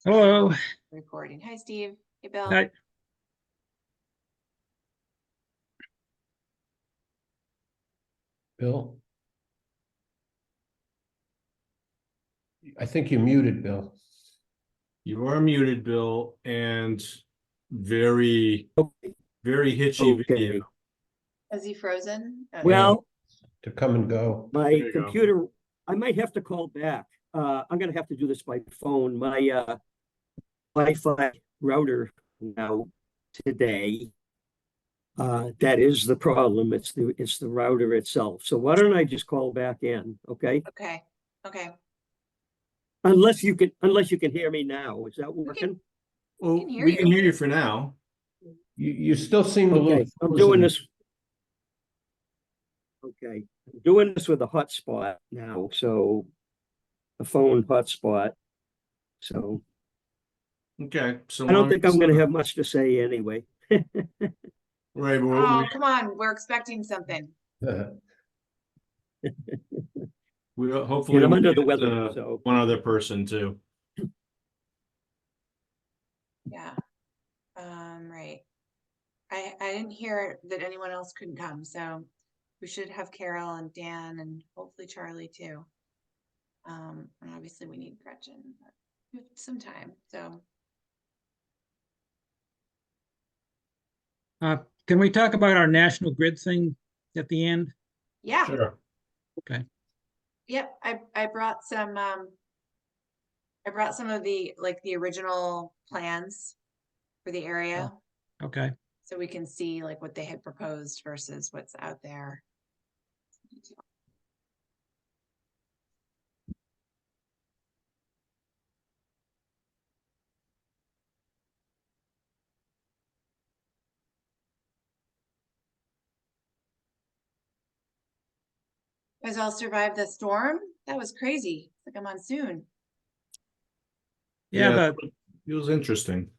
Hello. Recording. Hi, Steve. Hey, Bill. Hi. Bill? I think you muted, Bill. You are muted, Bill, and very hitchy video. Is he frozen? Oh, Well, To come and go. my There you go. computer, I might have to call back. I'm gonna have to do this by phone. My Wi-Fi router now today. That is the problem. It's the router itself. So why don't I just call back in, okay? okay. Okay. Unless you can hear me now. Is that working? Well, can hear we can you. hear you for now. You still seem a little. Okay, I'm doing this. Okay, I'm doing this with a hotspot now, so a phone hotspot. So Okay, so I don't think I'm gonna have much to say anyway. Right, Oh, come on. We're expecting something. we hopefully And I'm we'll under the get, weather, so. one other person too. Yeah. Right. I didn't hear that anyone else couldn't come, so we should have Carol and Dan and hopefully Charlie too. And obviously we need Gretchen, but we have some time, so. Can we talk about our national grid thing at the end? Yeah. Sure. Okay. Yep. I brought some of the the original plans for the area. Okay. So we can see like what they had proposed versus what's out there. You guys all survived the storm? That was crazy. It's like a monsoon. Yeah, It was interesting.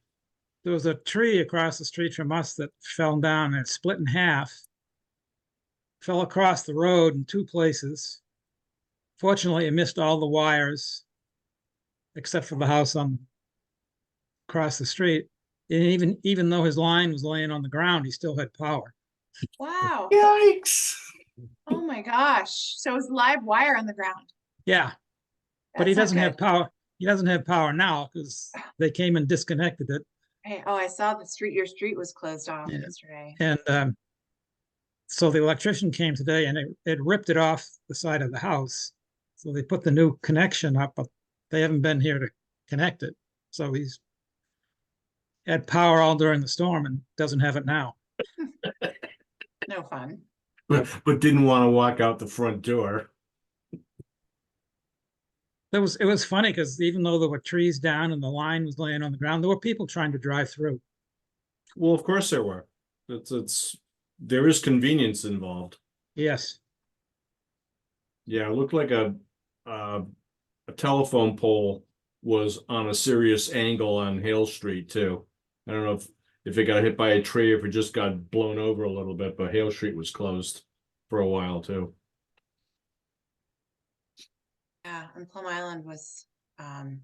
there was a tree across the street from us that fell down and it split in half. Fell across the road in two places. Fortunately, it missed all the wires, except for the house on across the street. And even though his line was laying on the ground, he still had power. Wow. Yikes! Oh my gosh. So it's live wire on the ground. Yeah, but he That's not doesn't have good. power. He doesn't have power now because they came and disconnected it. Hey, oh, I saw your street was closed off Yeah. yesterday. And so the electrician came today and it ripped it off the side of the house. So they put the new connection up, but they haven't been here to connect it. So he's had power all during the storm and doesn't have it now. No fun. But didn't want to walk out the front door. It was funny because even though there were trees down and the line was laying on the ground, there were people trying to drive through. Well, of course there were. There is convenience involved. Yes. Yeah, it looked like a telephone pole was on a serious angle on Hale Street too. I don't know if it got hit by a tree, if it just got blown over a little bit, but Hale Street was closed for a while too. Yeah, and Plum Island was, the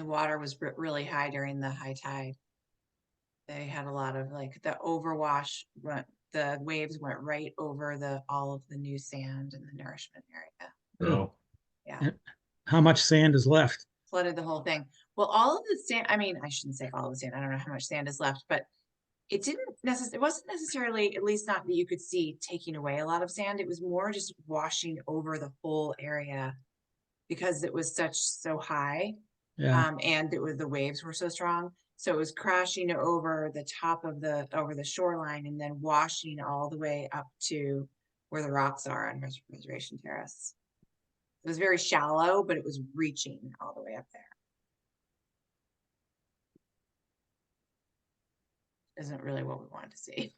water was really high during the high tide. They had a lot of like the overwash, the waves went right over all of the new sand in the nourishment area. So Yeah. How much sand is left? Flooded the whole thing. Well, all of the sand, I mean, I shouldn't say all of the sand. I don't know how much sand is left, but it wasn't necessarily, at least not that you could see, taking away a lot of sand. It was more just washing over the whole area because it was so high. Yeah. And the waves were so strong. So it was crashing over the top of over the shoreline and then washing all the way up to where the rocks are on Reservation Terrace. It was very shallow, but it was reaching all the way up there. Isn't really what we wanted to see.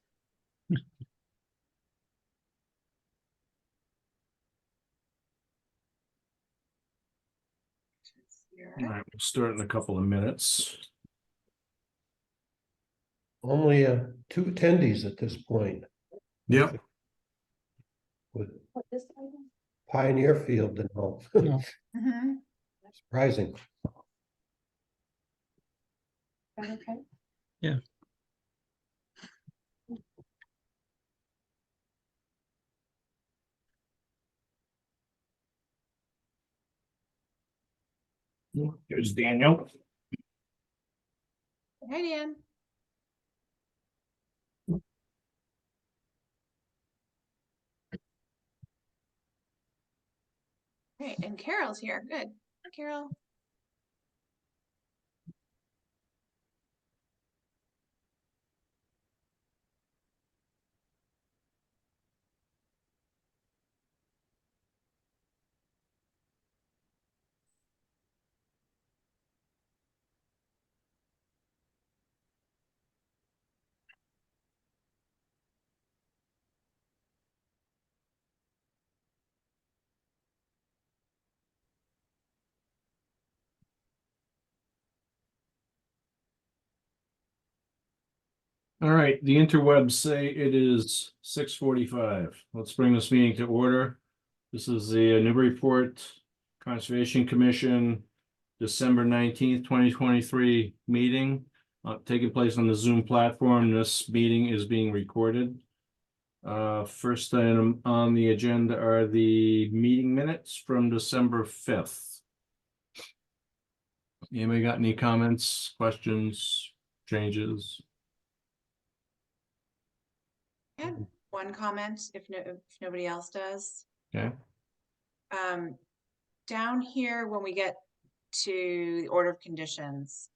all right, we'll start in a couple of minutes. Only two attendees at this point Yep. with Pioneer Field and all. No. Mm-hmm. Surprising. that okay? Yeah. Here's Daniel. Hi, Dan. Great, and Carol's here. Good. Hi, Carol. All right, the interwebs say it is 6:45. Let's bring this meeting to order. This is the Newburyport Conservation Commission, December 19th, 2023 meeting, taking place on the Zoom platform. This meeting is being recorded. First item on the agenda are the meeting minutes from December 5th. Anybody got any comments, questions, changes? I have one comment if nobody else does. Okay. Down here, when we get to the order of conditions,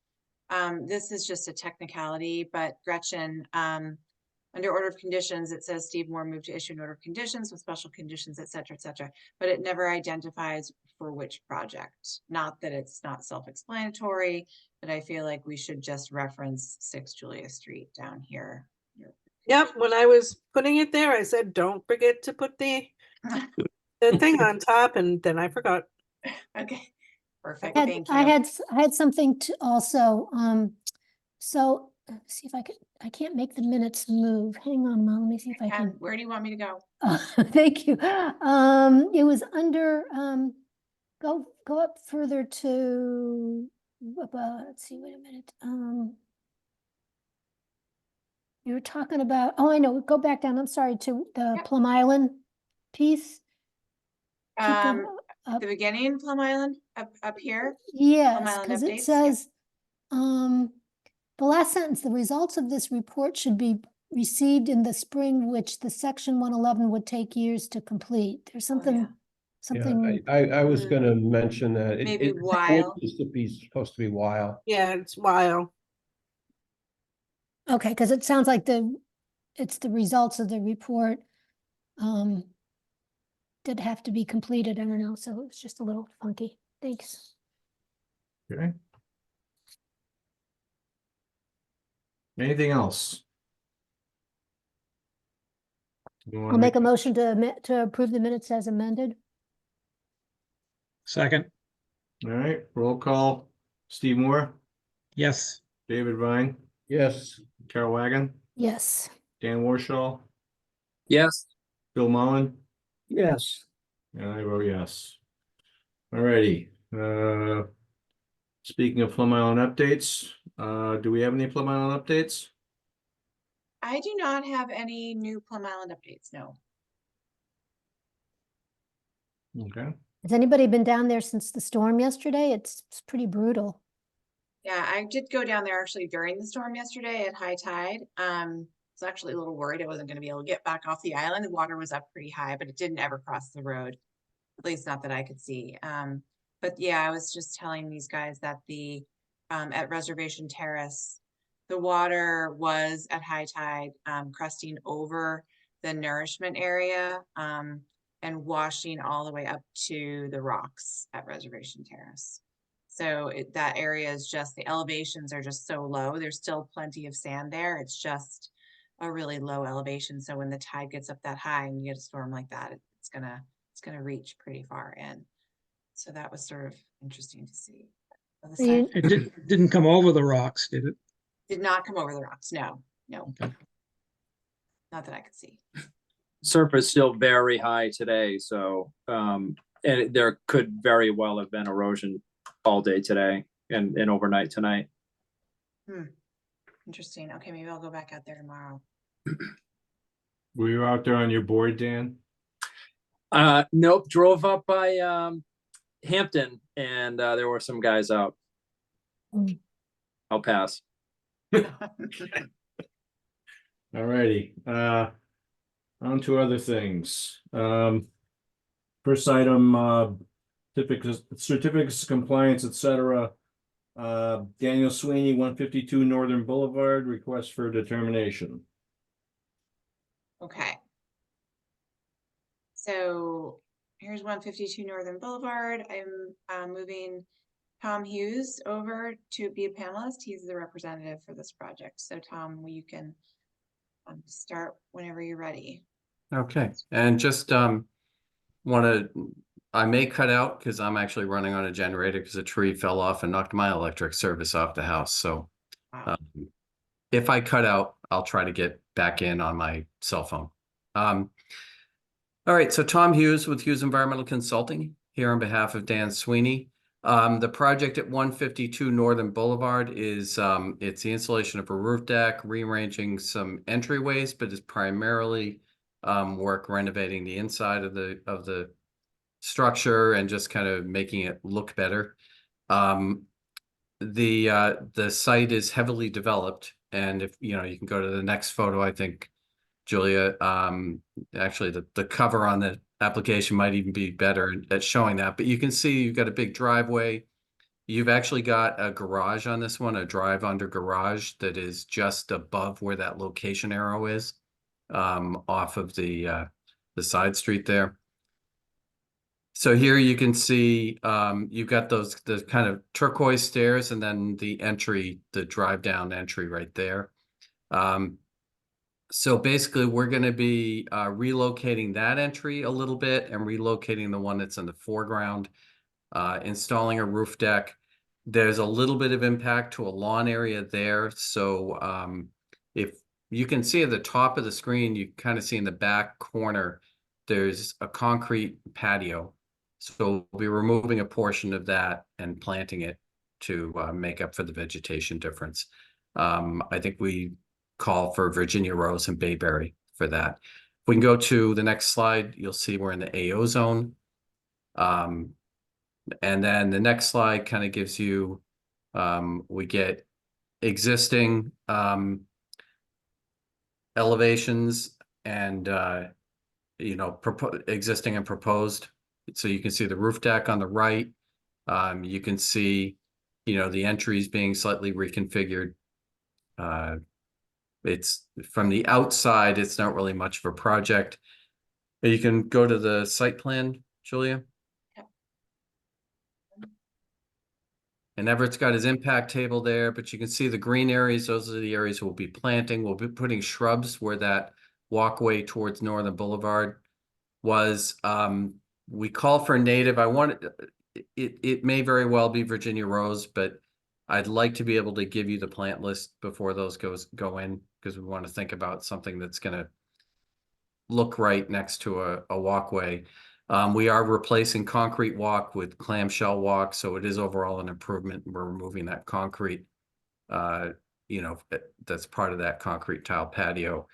this is just a technicality, but Gretchen, under order of conditions, it says Steve Moore moved to issue an order of conditions with special conditions, et cetera, but it never identifies for which project. Not that it's not self-explanatory, but I feel like we should just reference 6 Julia Street down here. Yep, when I was putting it there, I said, don't forget to put the thing on top, and then I forgot. Okay, perfect, Had- thank you. I had something to also, so see if I can't make the minutes move. Hang on, Mom, let me see if I can. Where do you want me to go? Thank you. It was under, go up further to, let's see, wait a minute. You were talking about, oh, I know, go back down, I'm sorry, to the Yep. Plum Island piece. Keep going up. The beginning, Plum Island, up here? Yes, Island because it updates, yep. says, the last sentence, the results of this report should be received in the spring, which the section 111 would take years to complete. There's Oh, something, yeah. something, I was Mhm. gonna mention that. Maybe It while. used to be supposed to be while. Yeah, it's wild. okay, because it sounds like it's the results of the report that have to be completed. I don't know, so it's just a little funky. Thanks. Okay. Anything else? You wanna I'll make a motion to approve the minutes as amended. Second, All right, roll call. Steve Moore, yes. David Vine, Yes, Carol Wagon, Yes. Dan Warshaw, Yes, Bill Mullen, Yes. and I vote yes. All righty. Speaking of Plum Island updates, do we have any Plum Island updates? I do not have any new Plum Island updates, no. Okay. Has anybody been down there since the storm yesterday? It's pretty brutal. Yeah, I did go down there actually during the storm yesterday at high tide. I was actually a little worried I wasn't going to be able to get back off the island. The water was up pretty high, but it didn't ever cross the road. At least not that I could see. But yeah, I was just telling these guys that the at Reservation Terrace, the water was at high tide, cresting over the nourishment area, and washing all the way up to the rocks at Reservation Terrace. So that area is just, the elevations are just so low. There's still plenty of sand there. It's just a really low elevation. So when the tide gets up that high and you get a storm like that, it's gonna reach pretty far in. So that was sort of interesting to see. Other Are you- side, It didn't come over the rocks, did it? did not come over the rocks. No, Okay. not that I could see. surface still very high today, so and there could very well have been erosion all day today and overnight tonight. Interesting. Okay, maybe I'll go back out there tomorrow. Were you out there on your board, Dan? Nope, drove up by Hampton and there were some guys out. Mm. I'll pass. Alrighty, on to other things. First item, certificates of compliance, etc. Daniel Sweeney, 152 Northern Boulevard, request for determination. Okay. So here's 152 Northern Boulevard. I'm moving Tom Hughes over to be a panelist. He's the representative for this project. So Tom, you can start whenever you're ready. Okay, and just I may cut out because I'm actually running on a generator because a tree fell off and knocked my electric service off the house. So Wow. if I cut out, I'll try to get back in on my cell phone. All right, so Tom Hughes with Hughes Environmental Consulting here on behalf of Dan Sweeney. The project at 152 Northern Boulevard is it's the installation of a roof deck, rearranging some entryways, but it's primarily work renovating the inside of the structure and just kind of making it look better. The site is heavily developed, and if you can go to the next photo, I think, Julia, actually the cover on the application might even be better at showing that, but you can see you've got a big driveway. You've actually got a garage on this one, a drive under garage that is just above where that location arrow is, off of the side street there. So here you can see you've got the kind of turquoise stairs and then the entry, the drive down entry right there. So basically we're going to be relocating that entry a little bit and relocating the one that's in the foreground, installing a roof deck. There's a little bit of impact to a lawn area there. So if you can see at the top of the screen, you kind of see in the back corner, there's a concrete patio. So we'll be removing a portion of that and planting it to make up for the vegetation difference. I think we call for Virginia Rose and Bayberry for that. If we can go to the next slide, you'll see we're in the AO zone. And then the next slide kind of gives you, we get existing elevations and, existing and proposed. So you can see the roof deck on the right. You can see, the entries being slightly reconfigured. It's from the outside, it's not really much of a project. You can go to the site plan, Julia. Yep. And Everett's got his impact table there, but you can see the green areas. Those are the areas we'll be planting. We'll be putting shrubs where that walkway towards Northern Boulevard was. We call for native. It may very well be Virginia Rose, but I'd like to be able to give you the plant list before those go in, because we want to think about something that's going to look right next to a walkway. We are replacing concrete walk with clamshell walk, so it is overall an improvement. We're removing that concrete, that's part of that concrete tile patio.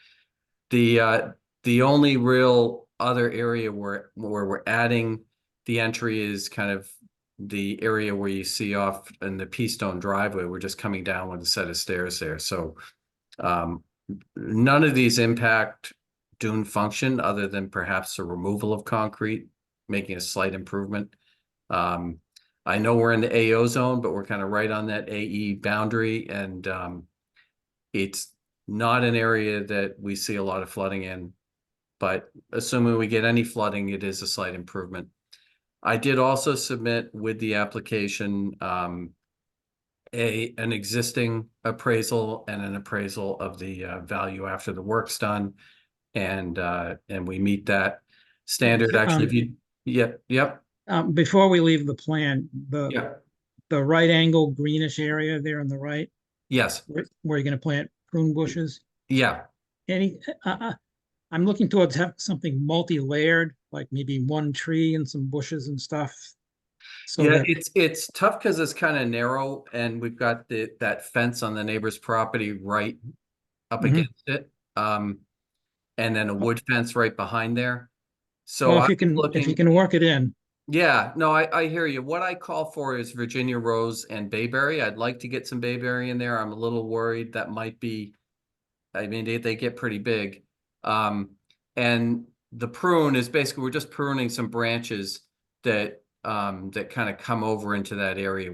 The only real other area where we're adding the entry is kind of the area where you see off in the Peastone driveway. We're just coming down with a set of stairs there. So none of these impact dune function other than perhaps the removal of concrete, making a slight improvement. I know we're in the AO zone, but we're kind of right on that AE boundary, and it's not an area that we see a lot of flooding in, but assuming we get any flooding, it is a slight improvement. I did also submit with the application an existing appraisal and an appraisal of the value after the work's done, and we meet that standard. Actually, if you yep. Before we leave the plan, Yeah. the right angle greenish area there on the right, Yes. where you're going to plant prune bushes. Yeah. I'm looking towards have something multi-layered, like maybe one tree and some bushes and stuff. So Yeah, that, it's tough because it's kind of narrow and we've got that fence on the neighbor's property right up Mhm. against it. And then a wood fence right behind there. So well, I'm if you looking, can work it in, yeah, no, I hear you. What I call for is Virginia rose and bayberry. I'd like to get some bayberry in there. I'm a little worried that might be, I mean, they get pretty big. And the prune is basically, we're just pruning some branches that that kind of come over into that area.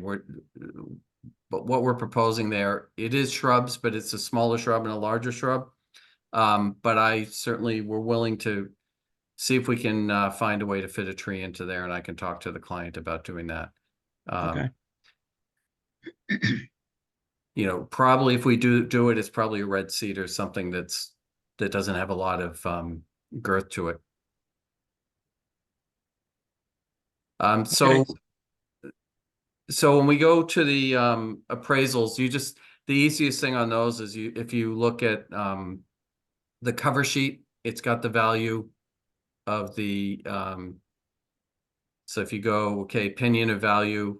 But what we're proposing there, it is shrubs, but it's a smaller shrub and a larger shrub. But I certainly we're willing to see if we can find a way to fit a tree into there, and I can talk to the client about doing that. okay. You know, probably if we do it, it's probably a red cedar, something that doesn't have a lot of girth to it. So when we go to the appraisals, the easiest thing on those is if you look at the cover sheet, it's got the value of the so if you go, okay, opinion of value,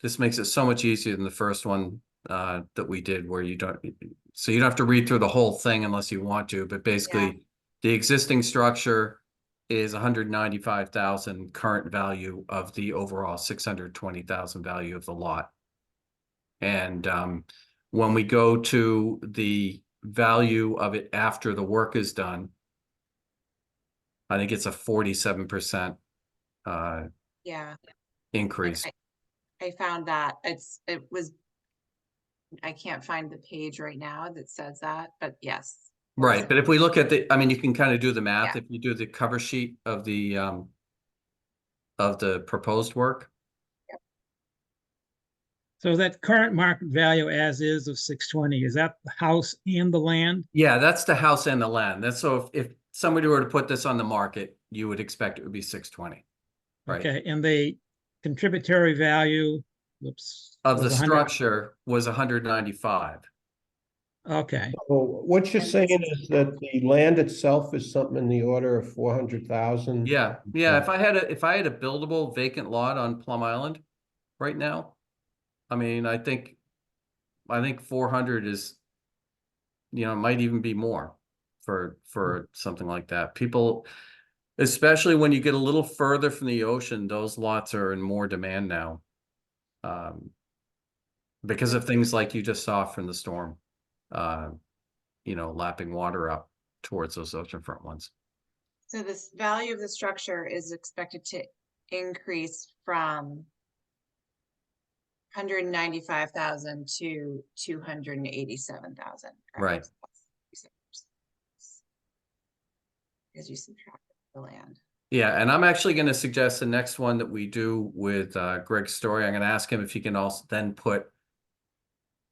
this makes it so much easier than the first one that we did where you don't have to read through the whole thing unless you want to, but basically the existing structure is 195,000 current value of the overall 620,000 value of the lot. And when we go to the value of it after the work is done, I think it's a 47% Yeah. increase. I found that I can't find the page right now that says that, but yes. Right, but if we look at I mean, you can kind of do the math. Yeah. If you do the cover sheet of the proposed work. So that current market value as is of 620, is that the house and the land? Yeah, that's the house and the land. That's so if somebody were to put this on the market, you would expect it would be 620. Right. Okay, and the contributory value, whoops. Of the was 100 structure was 195. Okay, Well, what you're saying is that the land itself is something in the order of 400,000? Yeah. If I had a buildable vacant lot on Plum Island right now, I mean, I think 400 is, you know, might even be more for something like that. People, especially when you get a little further from the ocean, those lots are in more demand now. Because of things like you just saw from the storm, you know, lapping water up towards those oceanfront ones. So this value of the structure is expected to increase from 195,000 to 287,000. Right. As you subtract the land. Yeah, and I'm actually going to suggest the next one that we do with Greg's story. I'm going to ask him if he can also then put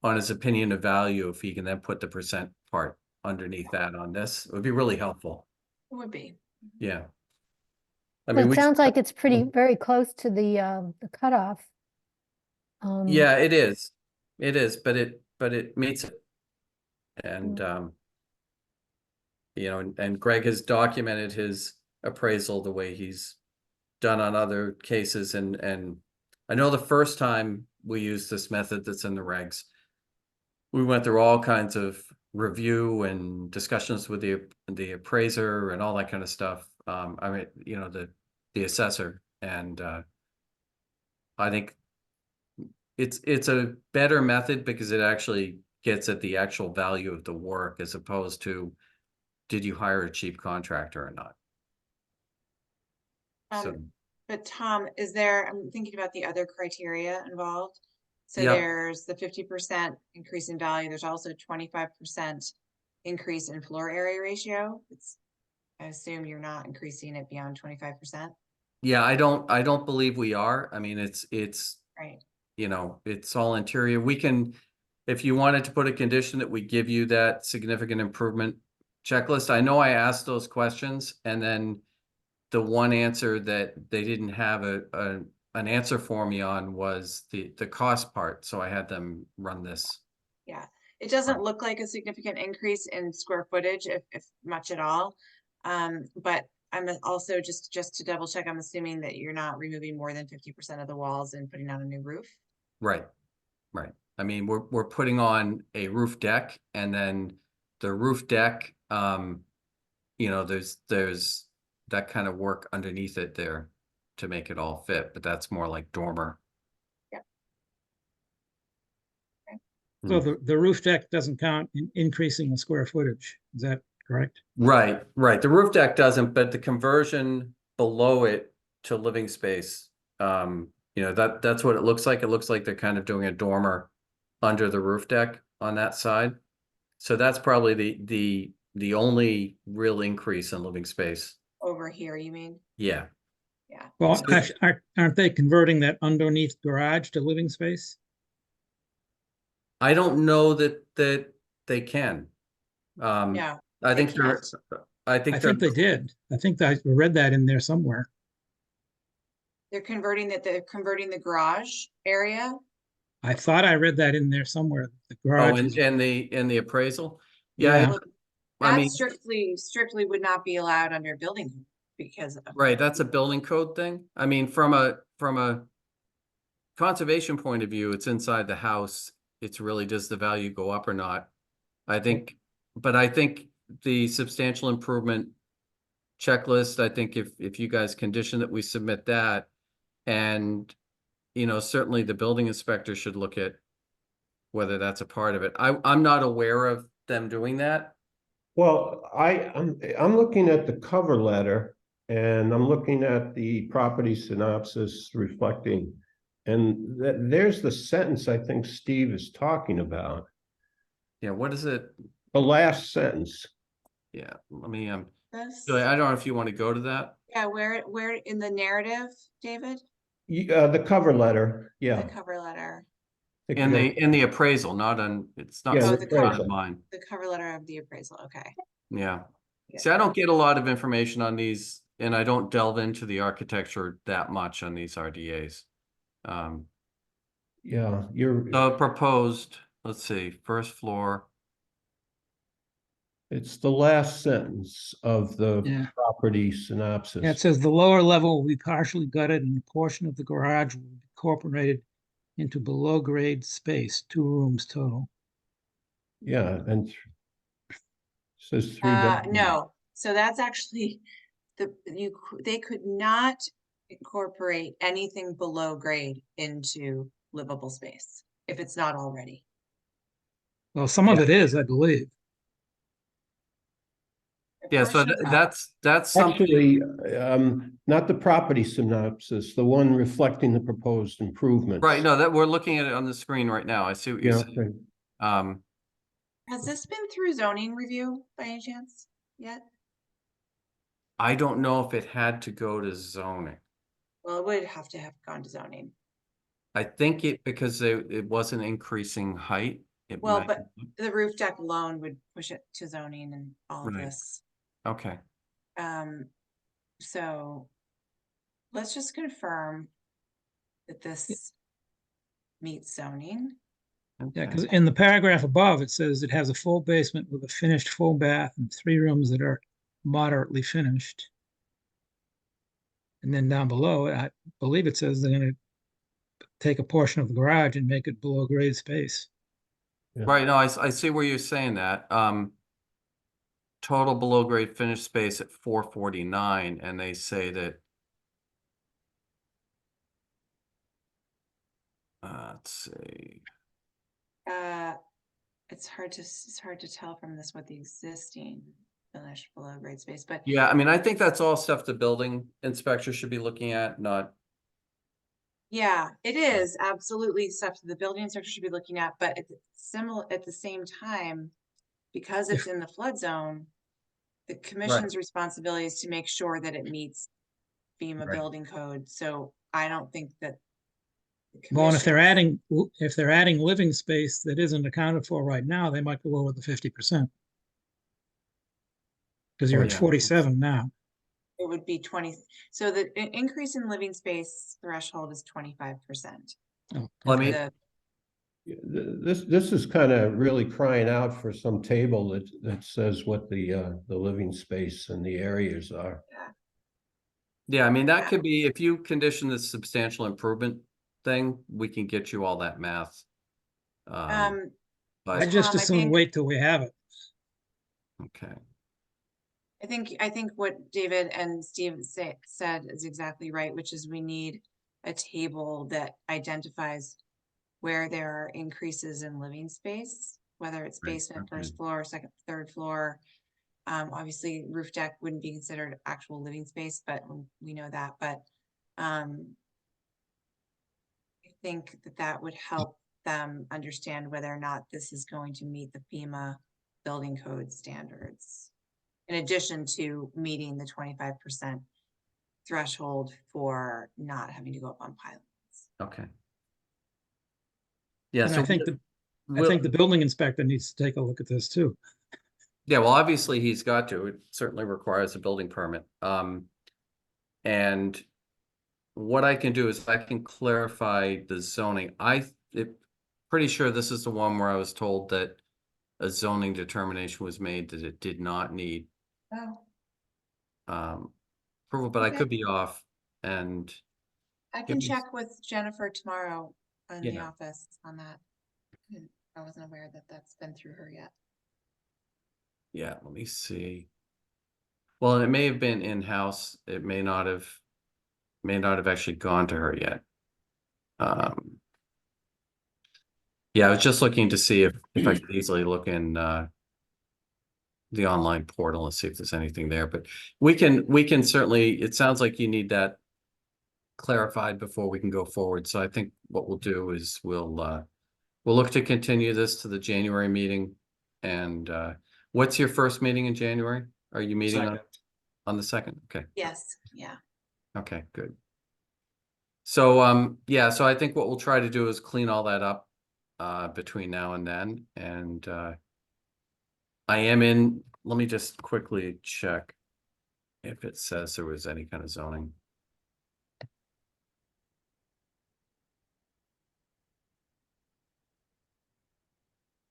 on his opinion of value, if he can then put the percent part underneath that on this. It would be really helpful. It would be. Yeah. I But mean, it sounds like it's very close to the cutoff. yeah, it is. It is, but it meets it. And you know, and Greg has documented his appraisal the way he's done on other cases. And I know the first time we used this method that's in the regs, we went through all kinds of review and discussions with the appraiser and all that kind of stuff. I mean, you know, the assessor, and I think it's a better method because it actually gets at the actual value of the work as opposed to did you hire a cheap contractor or not. So But Tom, I'm thinking about the other criteria involved. So yeah. there's the 50% increase in value. There's also 25% increase in floor area ratio. I assume you're not increasing it beyond 25%. Yeah, I don't believe we are. I mean, it's Right. you know, it's all interior. We can, if you wanted to put a condition that we give you that significant improvement checklist. I know I asked those questions, and then the one answer that they didn't have an answer for me on was the cost part. So I had them run this. Yeah, it doesn't look like a significant increase in square footage, if much at all. But I'm also just to double check, I'm assuming that you're not removing more than 50% of the walls and putting on a new roof? Right, right. I mean, we're putting on a roof deck, and then the roof deck, you know, there's that kind of work underneath it there to make it all fit, but that's more like dormer. So Hmm. the roof deck doesn't count in increasing the square footage. Is that correct? Right, right. The roof deck doesn't, but the conversion below it to living space, you know, that's what it looks like. It looks like they're kind of doing a dormer under the roof deck on that side. So that's probably the only real increase in living space. Over here, you mean? Yeah. Yeah. Well, So- aren't they converting that underneath garage to living space? I don't know that they can. No, I they think they're, can't. I I think think they did. I think I read that in there somewhere. They're converting the garage area. I thought I read that in there somewhere. The Oh, garage in is, in the appraisal? Yeah. Well, I that mean, strictly would not be allowed under building code because of. right, that's a building code thing. I mean, from a conservation point of view, it's inside the house. It's really, does the value go up or not? I think, but I think the substantial improvement checklist, I think if you guys condition that we submit that, and, you know, certainly the building inspector should look at whether that's a part of it. I'm not aware of them doing that. Well, I'm looking at the cover letter and I'm looking at the property synopsis reflecting. And there's the sentence I think Steve is talking about. Yeah, what is it? The last sentence. Yeah, let me, This, Julie, I don't know if you want to go to that. yeah, where in the narrative, David? The cover letter, yeah. The cover letter, In the appraisal, not on, it's not, Yeah, Oh, the the not appraisal. on mine. the cover letter of the appraisal, okay. Yeah. Yeah. See, I don't get a lot of information on these, and I don't delve into the architecture that much on these RDAs. Yeah, you're, So proposed, let's see, first floor. it's the last sentence of the Yeah. property yeah, it synopsis. says the lower level will be partially gutted and a portion of the garage will be incorporated into below grade space, 2 rooms total. Yeah, and says 3 bedrooms. No, so that's actually they could not incorporate anything below grade into livable space if it's not already. Well, some of Yeah. it is, I believe. A Yeah, so portion of- that's something. Actually, not the property synopsis, the one reflecting the proposed improvements. Right, no, that we're looking at it on the screen right now. I see what you're Yeah, saying. okay. Has this been through zoning review by any chance yet? I don't know if it had to go to zoning. Well, it would have to have gone to zoning. I think because it wasn't increasing height. It Well, might- but the roof deck alone would push it to zoning and all of Right. this. Okay, So let's just confirm that this meets zoning. Yeah, okay. because in the paragraph above, it says it has a full basement with a finished full bath and 3 rooms that are moderately finished. And then down below, I believe it says they're gonna take a portion of the garage and make it below grade space. Right, no, I see where you're saying that. Total below grade finished space at 449, and they say that. Let's see. It's hard to tell from this what the existing finished below grade space, but Yeah, I mean, I think that's all stuff the building inspector should be looking at, not. yeah, it is absolutely stuff that the building inspector should be looking at, but at the same time, because it's in the flood zone, the commission's responsibility is to make sure that it meets FEMA Right. building code, so I don't think that. the Well, and if commission- they're adding living space that isn't accounted for right now, they might go over the 50%. Because you're Oh, at yeah. 47 now. It would be 20, so the increase in living space threshold is 25%. Oh, Let okay. me, The- This is kind of really crying out for some table that says what the living space and the areas are. Yeah, I mean, that Yeah. could be, if you condition the substantial improvement thing, we can get you all that math. Um, I But, just Tom, I assume think- wait till we have it. okay, I think what David and Steve said is exactly right, which is we need a table that identifies where there are increases in living space, whether it's Right, basement, okay. first floor, second, third floor. Obviously roof deck wouldn't be considered actual living space, but we know that, but I think that would help them understand whether or not this is going to meet the FEMA building code standards. In addition to meeting the 25% threshold for not having to go up on pylons. okay. Yeah, And so I think we'll- the building inspector needs to take a look at this too. yeah, well, obviously he's got to, it certainly requires a building permit. And what I can do is I can clarify the zoning. Pretty sure this is the one where I was told that a zoning determination was made that it did not need Oh, approval, but I Okay. could be off. And I Give can me- check with Jennifer tomorrow in the Yeah. office on that. I wasn't aware that that's been through her yet. yeah, let me see. Well, it may have been in-house. It may not have actually gone to her yet. Yeah, I was just looking to see if I could easily look in the online portal and see if there's anything there, but we can certainly, it sounds like you need that clarified before we can go forward. So I think what we'll do is we'll look to continue this to the January meeting. And what's your first meeting in January? Are you meeting on the 2nd? Okay. Yes, yeah. Okay, good. So, yeah, so I think what we'll try to do is clean all that up between now and then. And I am in, let me just quickly check if it says there was any kind of zoning.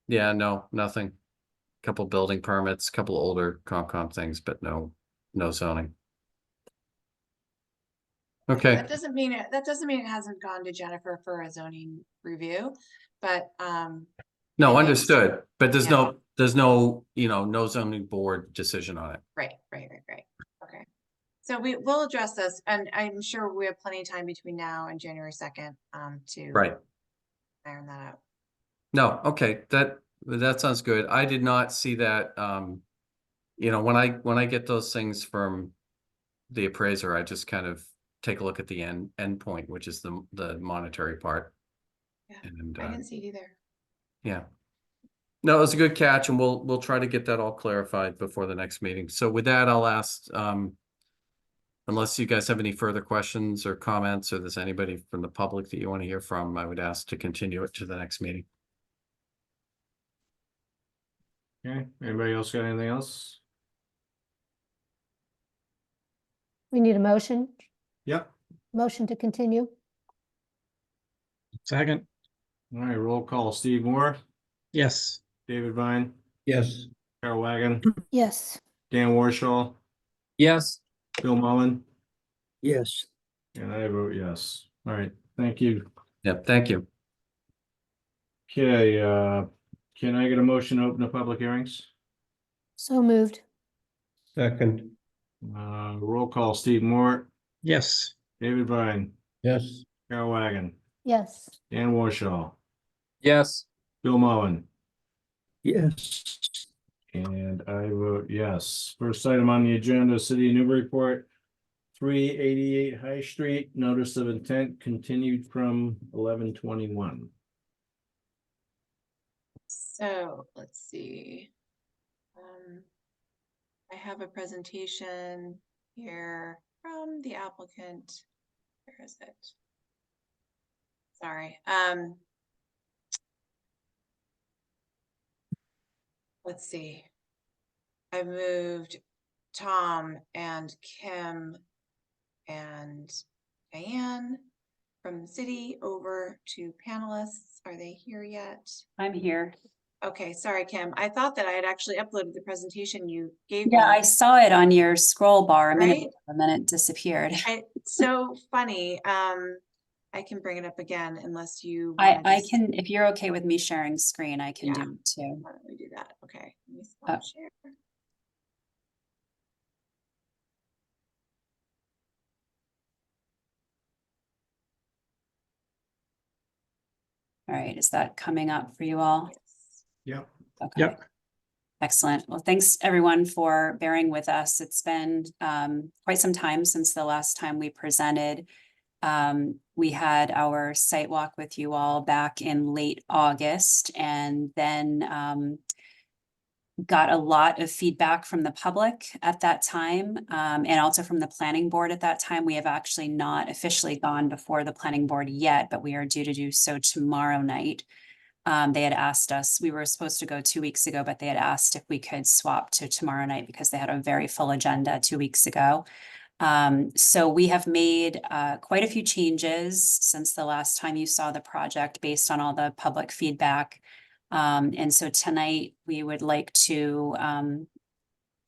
Yeah, no, nothing. Couple building permits, couple older Concom things, but no zoning. Okay, That doesn't mean it hasn't gone to Jennifer for a zoning review, but no, it is- understood, but there's Yeah. no, no zoning board decision on it. right. Okay. So we'll address this, and I'm sure we have plenty of time between now and January 2nd to Right. iron that out. No, okay, that sounds good. I did not see that, when I get those things from the appraiser, I just kind of take a look at the end point, which is the monetary part. Yeah, And I didn't see it either. yeah. No, it was a good catch, and we'll try to get that all clarified before the next meeting. So with that, I'll ask, unless you guys have any further questions or comments, or there's anybody from the public that you want to hear from, I would ask to continue it to the next meeting. Okay, anybody else got anything else? We need a motion, Yep. motion to continue. Second, All right, roll call. Steve Moore, yes. David Vine, Yes, Carol Wagon, Yes, Dan Warshaw, Yes, Bill Mullen, Yes, and I vote yes. All right, thank you. Yep, thank you. Okay, can I get a motion to open the public hearings? so moved. second, Roll call. Steve Moore, Yes, David Vine, yes, Carol Wagon, Yes, Dan Warshaw, yes, Bill Mullen, yes, and I vote yes. First item on the agenda, City of Newburyport, 388 High Street, notice of intent continued from 11/21. So let's see. I have a presentation here from the applicant. Where is it? Sorry. Let's see. I moved Tom and Kim and Diane from the city over to panelists. Are they here yet? I'm here. Okay, sorry, Kim. I thought that I had actually uploaded the presentation you gave me. Yeah, I saw it on your scroll bar a minute, Right? ago, and then it disappeared. It's so funny. I can bring it up again unless you I want to can, if you're okay with me sharing screen, I can Yeah. do it too. Why don't we do that? Okay. Let me stop share. All right, is that coming up for you all? Yes. Yep. Okay. Yep. Excellent. Well, thanks everyone for bearing with us. It's been quite some time since the last time we presented. We had our site walk with you all back in late August, and then got a lot of feedback from the public at that time, and also from the planning board at that time. We have actually not officially gone before the planning board yet, but we are due to do so tomorrow night. They had asked us, we were supposed to go 2 weeks ago, but they had asked if we could swap to tomorrow night because they had a very full agenda 2 weeks ago. So we have made quite a few changes since the last time you saw the project based on all the public feedback. And so tonight we would like to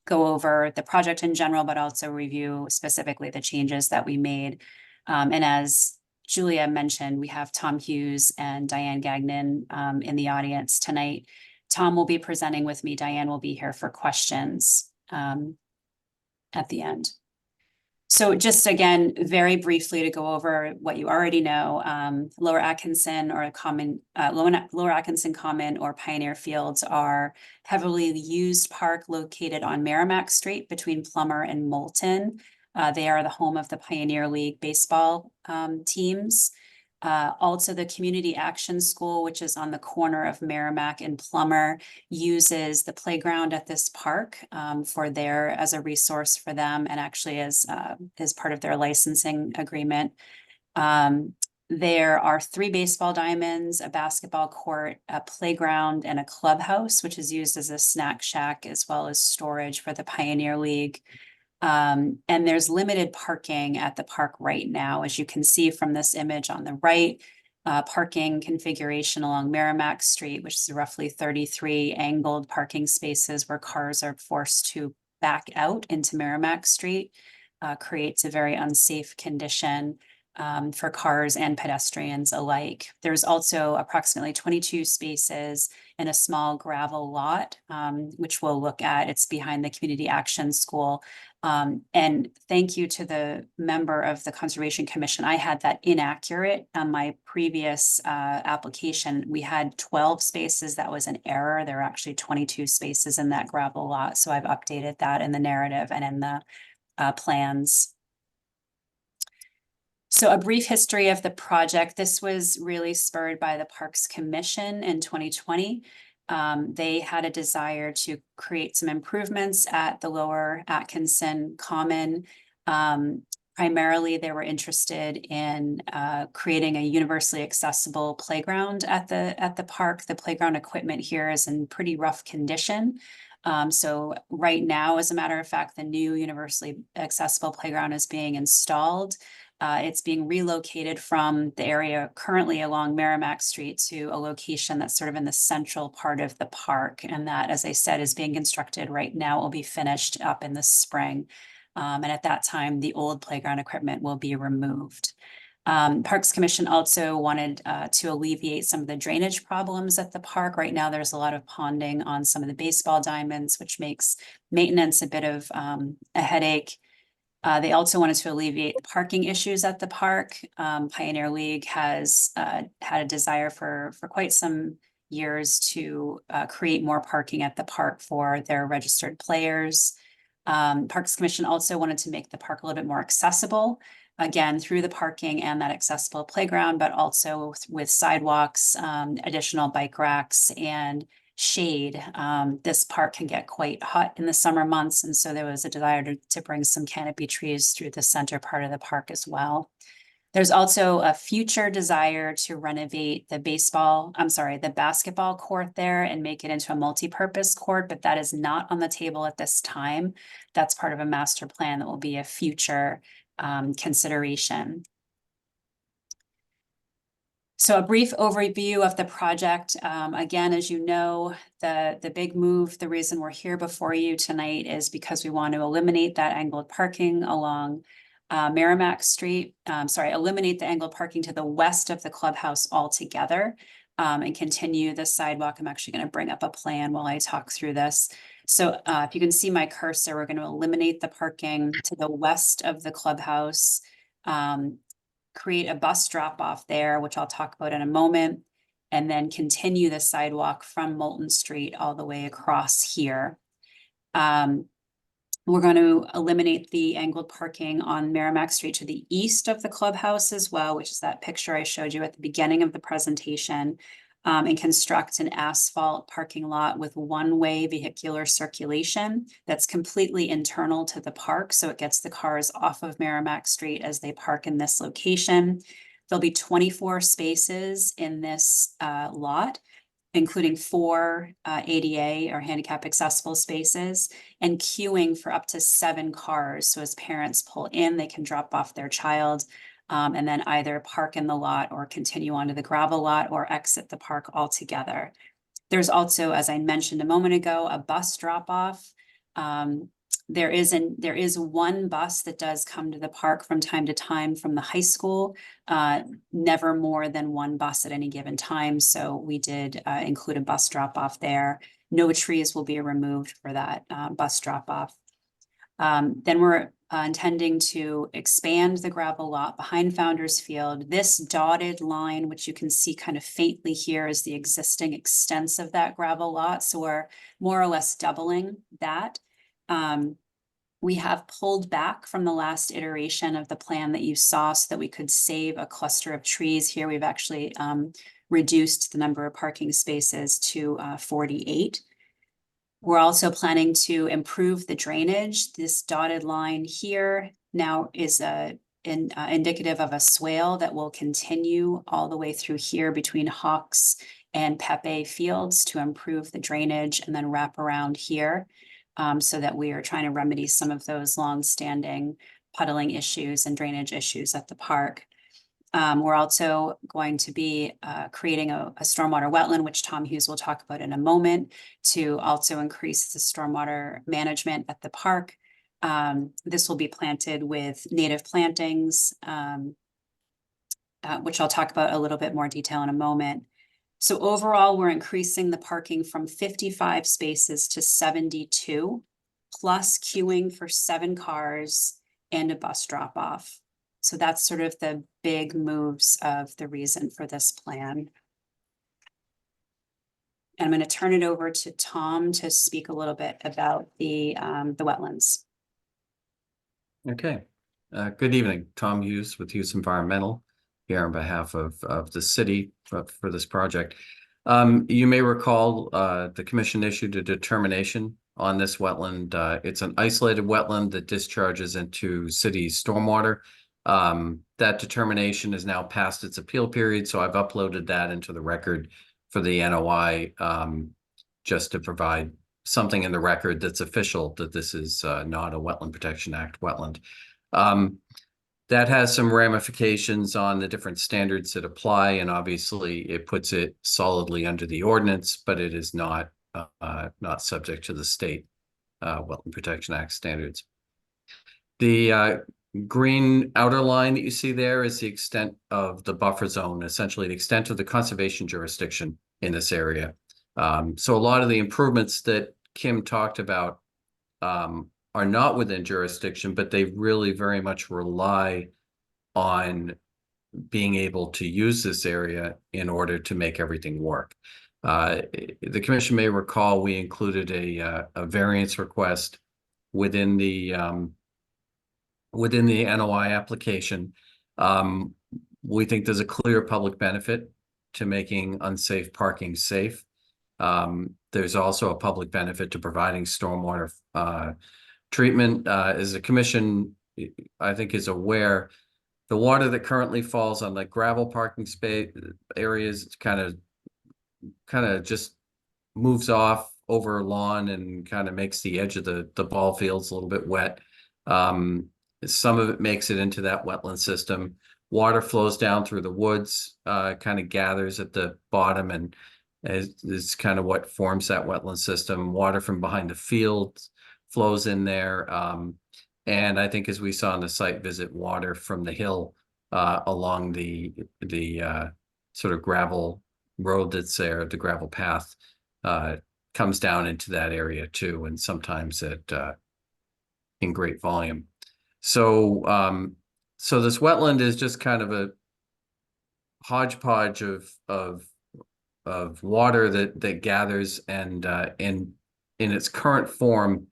go over the project in general, but also review specifically the changes that we made. And as Julia mentioned, we have Tom Hughes and Diane Gagnon in the audience tonight. Tom will be presenting with me. Diane will be here for questions at the end. So just again, very briefly to go over what you already know, Lower Atkinson or Lower Atkinson Common or Pioneer Fields are heavily used park located on Merrimack Street between Plummer and Moulton. They are the home of the Pioneer League baseball teams. Also, the Community Action School, which is on the corner of Merrimack and Plummer, uses the playground at this park as a resource for them, and actually as part of their licensing agreement. There are 3 baseball diamonds, a basketball court, a playground, and a clubhouse, which is used as a snack shack as well as storage for the Pioneer League. And there's limited parking at the park right now, as you can see from this image on the right. Parking configuration along Merrimack Street, which is roughly 33 angled parking spaces where cars are forced to back out into Merrimack Street, creates a very unsafe condition for cars and pedestrians alike. There's also approximately 22 spaces in a small gravel lot, which we'll look at. It's behind the Community Action School. And thank you to the member of the Conservation Commission. I had that inaccurate on my previous application. We had 12 spaces. That was an error. There are actually 22 spaces in that gravel lot. So I've updated that in the narrative and in the plans. So a brief history of the project. This was really spurred by the Parks Commission in 2020. They had a desire to create some improvements at the Lower Atkinson Common. Primarily, they were interested in creating a universally accessible playground at the park. The playground equipment here is in pretty rough condition. So right now, as a matter of fact, the new universally accessible playground is being installed. It's being relocated from the area currently along Merrimack Street to a location that's sort of in the central part of the park. And that, as I said, is being constructed right now. It will be finished up in the spring. And at that time, the old playground equipment will be removed. Parks Commission also wanted to alleviate some of the drainage problems at the park. Right now, there's a lot of ponding on some of the baseball diamonds, which makes maintenance a bit of a headache. They also wanted to alleviate the parking issues at the park. Pioneer League has had a desire for quite some years to create more parking at the park for their registered players. Parks Commission also wanted to make the park a little bit more accessible, again, through the parking and that accessible playground, but also with sidewalks, additional bike racks, and shade. This park can get quite hot in the summer months, and so there was a desire to bring some canopy trees through the center part of the park as well. There's also a future desire to renovate the basketball court there and make it into a multi-purpose court, but that is not on the table at this time. That's part of a master plan that will be a future consideration. So a brief overview of the project. Again, as you know, the big move, the reason we're here before you tonight is because we want to eliminate that angled parking along Merrimack Street. Eliminate the angled parking to the west of the clubhouse altogether, and continue the sidewalk. I'm actually going to bring up a plan while I talk through this. So if you can see my cursor, we're going to eliminate the parking to the west of the clubhouse. Create a bus drop off there, which I'll talk about in a moment, and then continue the sidewalk from Moulton Street all the way across here. We're going to eliminate the angled parking on Merrimack Street to the east of the clubhouse as well, which is that picture I showed you at the beginning of the presentation, and construct an asphalt parking lot with one-way vehicular circulation that's completely internal to the park. So it gets the cars off of Merrimack Street as they park in this location. There'll be 24 spaces in this lot, including 4 ADA or handicap accessible spaces, and queuing for up to 7 cars. So as parents pull in, they can drop off their child, and then either park in the lot or continue onto the gravel lot or exit the park altogether. There's also, as I mentioned a moment ago, a bus drop off. There is one bus that does come to the park from time to time from the high school, never more than 1 bus at any given time. So we did include a bus drop off there. No trees will be removed for that bus drop off. Then we're intending to expand the gravel lot behind Founders Field. This dotted line, which you can see kind of faintly here, is the existing extents of that gravel lot. So we're more or less doubling that. We have pulled back from the last iteration of the plan that you saw so that we could save a cluster of trees. Here we've actually reduced the number of parking spaces to 48. We're also planning to improve the drainage. This dotted line here now is indicative of a swale that will continue all the way through here between Hawks and Pepe Fields to improve the drainage, and then wrap around here, so that we are trying to remedy some of those long-standing puddling issues and drainage issues at the park. We're also going to be creating a stormwater wetland, which Tom Hughes will talk about in a moment, to also increase the stormwater management at the park. This will be planted with native plantings, which I'll talk about a little bit more detail in a moment. So overall, we're increasing the parking from 55 spaces to 72, plus queuing for 7 cars and a bus drop off. So that's sort of the big moves of the reason for this plan. And I'm going to turn it over to Tom to speak a little bit about the wetlands. Okay. Good evening. Tom Hughes with Hughes Environmental here on behalf of the city for this project. You may recall the commission issued a determination on this wetland. It's an isolated wetland that discharges into city stormwater. That determination is now past its appeal period, so I've uploaded that into the record for the NOI, just to provide something in the record that's official that this is not a Wetland Protection Act wetland. That has some ramifications on the different standards that apply, and obviously it puts it solidly under the ordinance, but it is not subject to the state Wetland Protection Act standards. The green outer line that you see there is the extent of the buffer zone, essentially the extent of the conservation jurisdiction in this area. So a lot of the improvements that Kim talked about are not within jurisdiction, but they really very much rely on being able to use this area in order to make everything work. The commission may recall we included a variance request within the NOI application. We think there's a clear public benefit to making unsafe parking safe. There's also a public benefit to providing stormwater treatment. As the commission, I think, is aware, the water that currently falls on the gravel parking space areas kind of just moves off over lawn and kind of makes the edge of the ball fields a little bit wet. Some of it makes it into that wetland system. Water flows down through the woods, kind of gathers at the bottom, and is kind of what forms that wetland system. Water from behind the fields flows in there. And I think, as we saw on the site visit, water from the hill along the sort of gravel road that's there, the gravel path, comes down into that area too, and sometimes in great volume. So so this wetland is just kind of a hodgepodge of water that gathers, and in its current form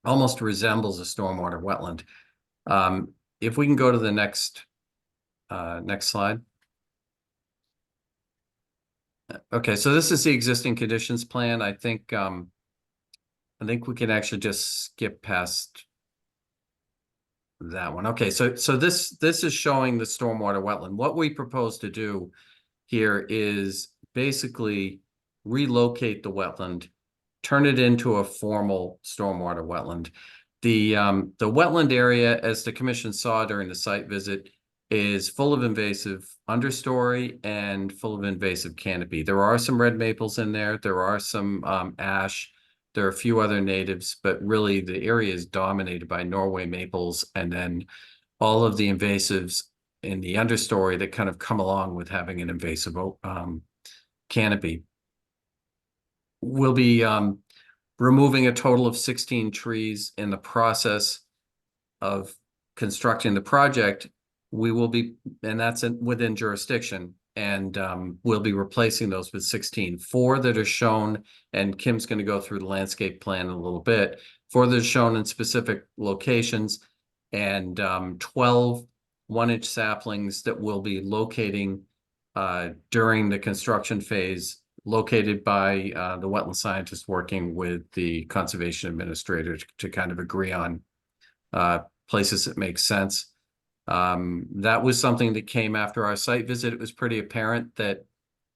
almost resembles a stormwater wetland. If we can go to the next slide. Okay, so this is the existing conditions plan. I think we can actually just skip past that one. Okay, so this is showing the stormwater wetland. What we propose to do here is basically relocate the wetland, turn it into a formal stormwater wetland. The wetland area, as the commission saw during the site visit, is full of invasive understory and full of invasive canopy. There are some red maples in there. There are some ash. There are a few other natives, but really the area is dominated by Norway maples, and then all of the invasives in the understory that kind of come along with having an invasive canopy. We'll be removing a total of 16 trees. In the process of constructing the project, we will be, and that's within jurisdiction, and we'll be replacing those with 16. 4 that are shown, and Kim's going to go through the landscape plan in a little bit. 4 that are shown in specific locations, and 12 1-inch saplings that we'll be locating during the construction phase, located by the wetland scientist working with the conservation administrator to kind of agree on places that make sense. That was something that came after our site visit. It was pretty apparent that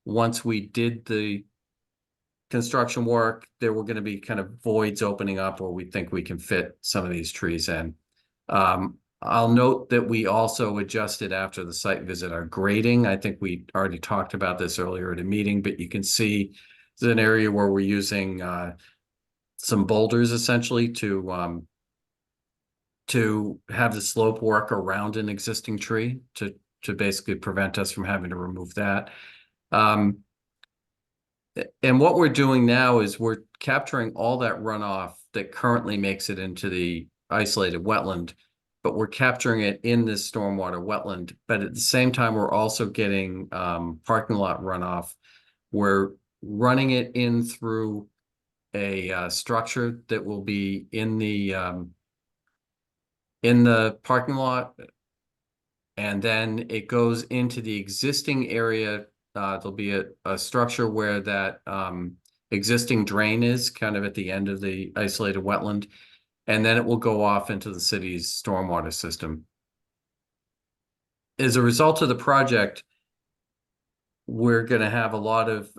once we did the construction work, there were going to be kind of voids opening up where we think we can fit some of these trees in. I'll note that we also adjusted after the site visit our grading. I think we already talked about this earlier at a meeting, but you can see there's an area where we're using some boulders essentially to have the slope work around an existing tree to basically prevent us from having to remove that. And what we're doing now is we're capturing all that runoff that currently makes it into the isolated wetland, but we're capturing it in this stormwater wetland. But at the same time, we're also getting parking lot runoff. We're running it in through a structure that will be in the parking lot, and then it goes into the existing area. There'll be a structure where that existing drain is kind of at the end of the isolated wetland, and then it will go off into the city's stormwater system. As a result of the project, we're going to have a lot of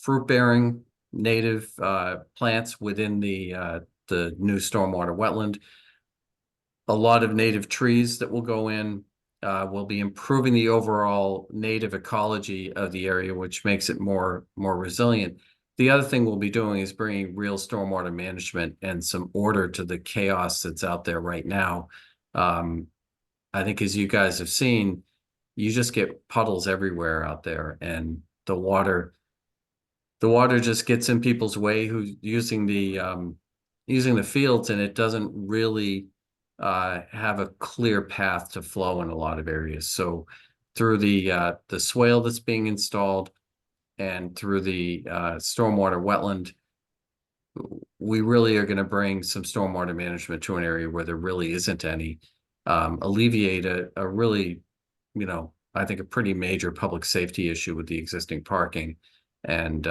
fruit-bearing native plants within the new stormwater wetland. A lot of native trees that will go in. Will be improving the overall native ecology of the area, which makes it more resilient. The other thing we'll be doing is bringing real stormwater management and some order to the chaos that's out there right now. I think, as you guys have seen, you just get puddles everywhere out there, and the water just gets in people's way who's using the fields, and it doesn't really have a clear path to flow in a lot of areas. So through the swale that's being installed and through the stormwater wetland, we really are going to bring some stormwater management to an area where there really isn't any, alleviate a really, I think a pretty major public safety issue with the existing parking. And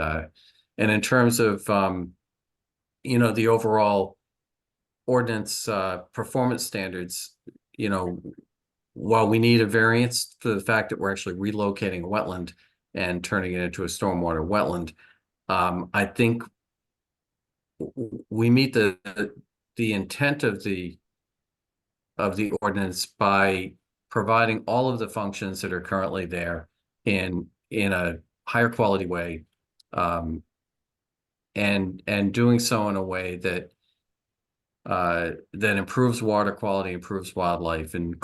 in terms of, the overall ordinance performance standards, while we need a variance for the fact that we're actually relocating a wetland and turning it into a stormwater wetland, I think we meet the intent of the ordinance by providing all of the functions that are currently there in a higher quality way, and doing so in a way that that improves water quality, improves wildlife, and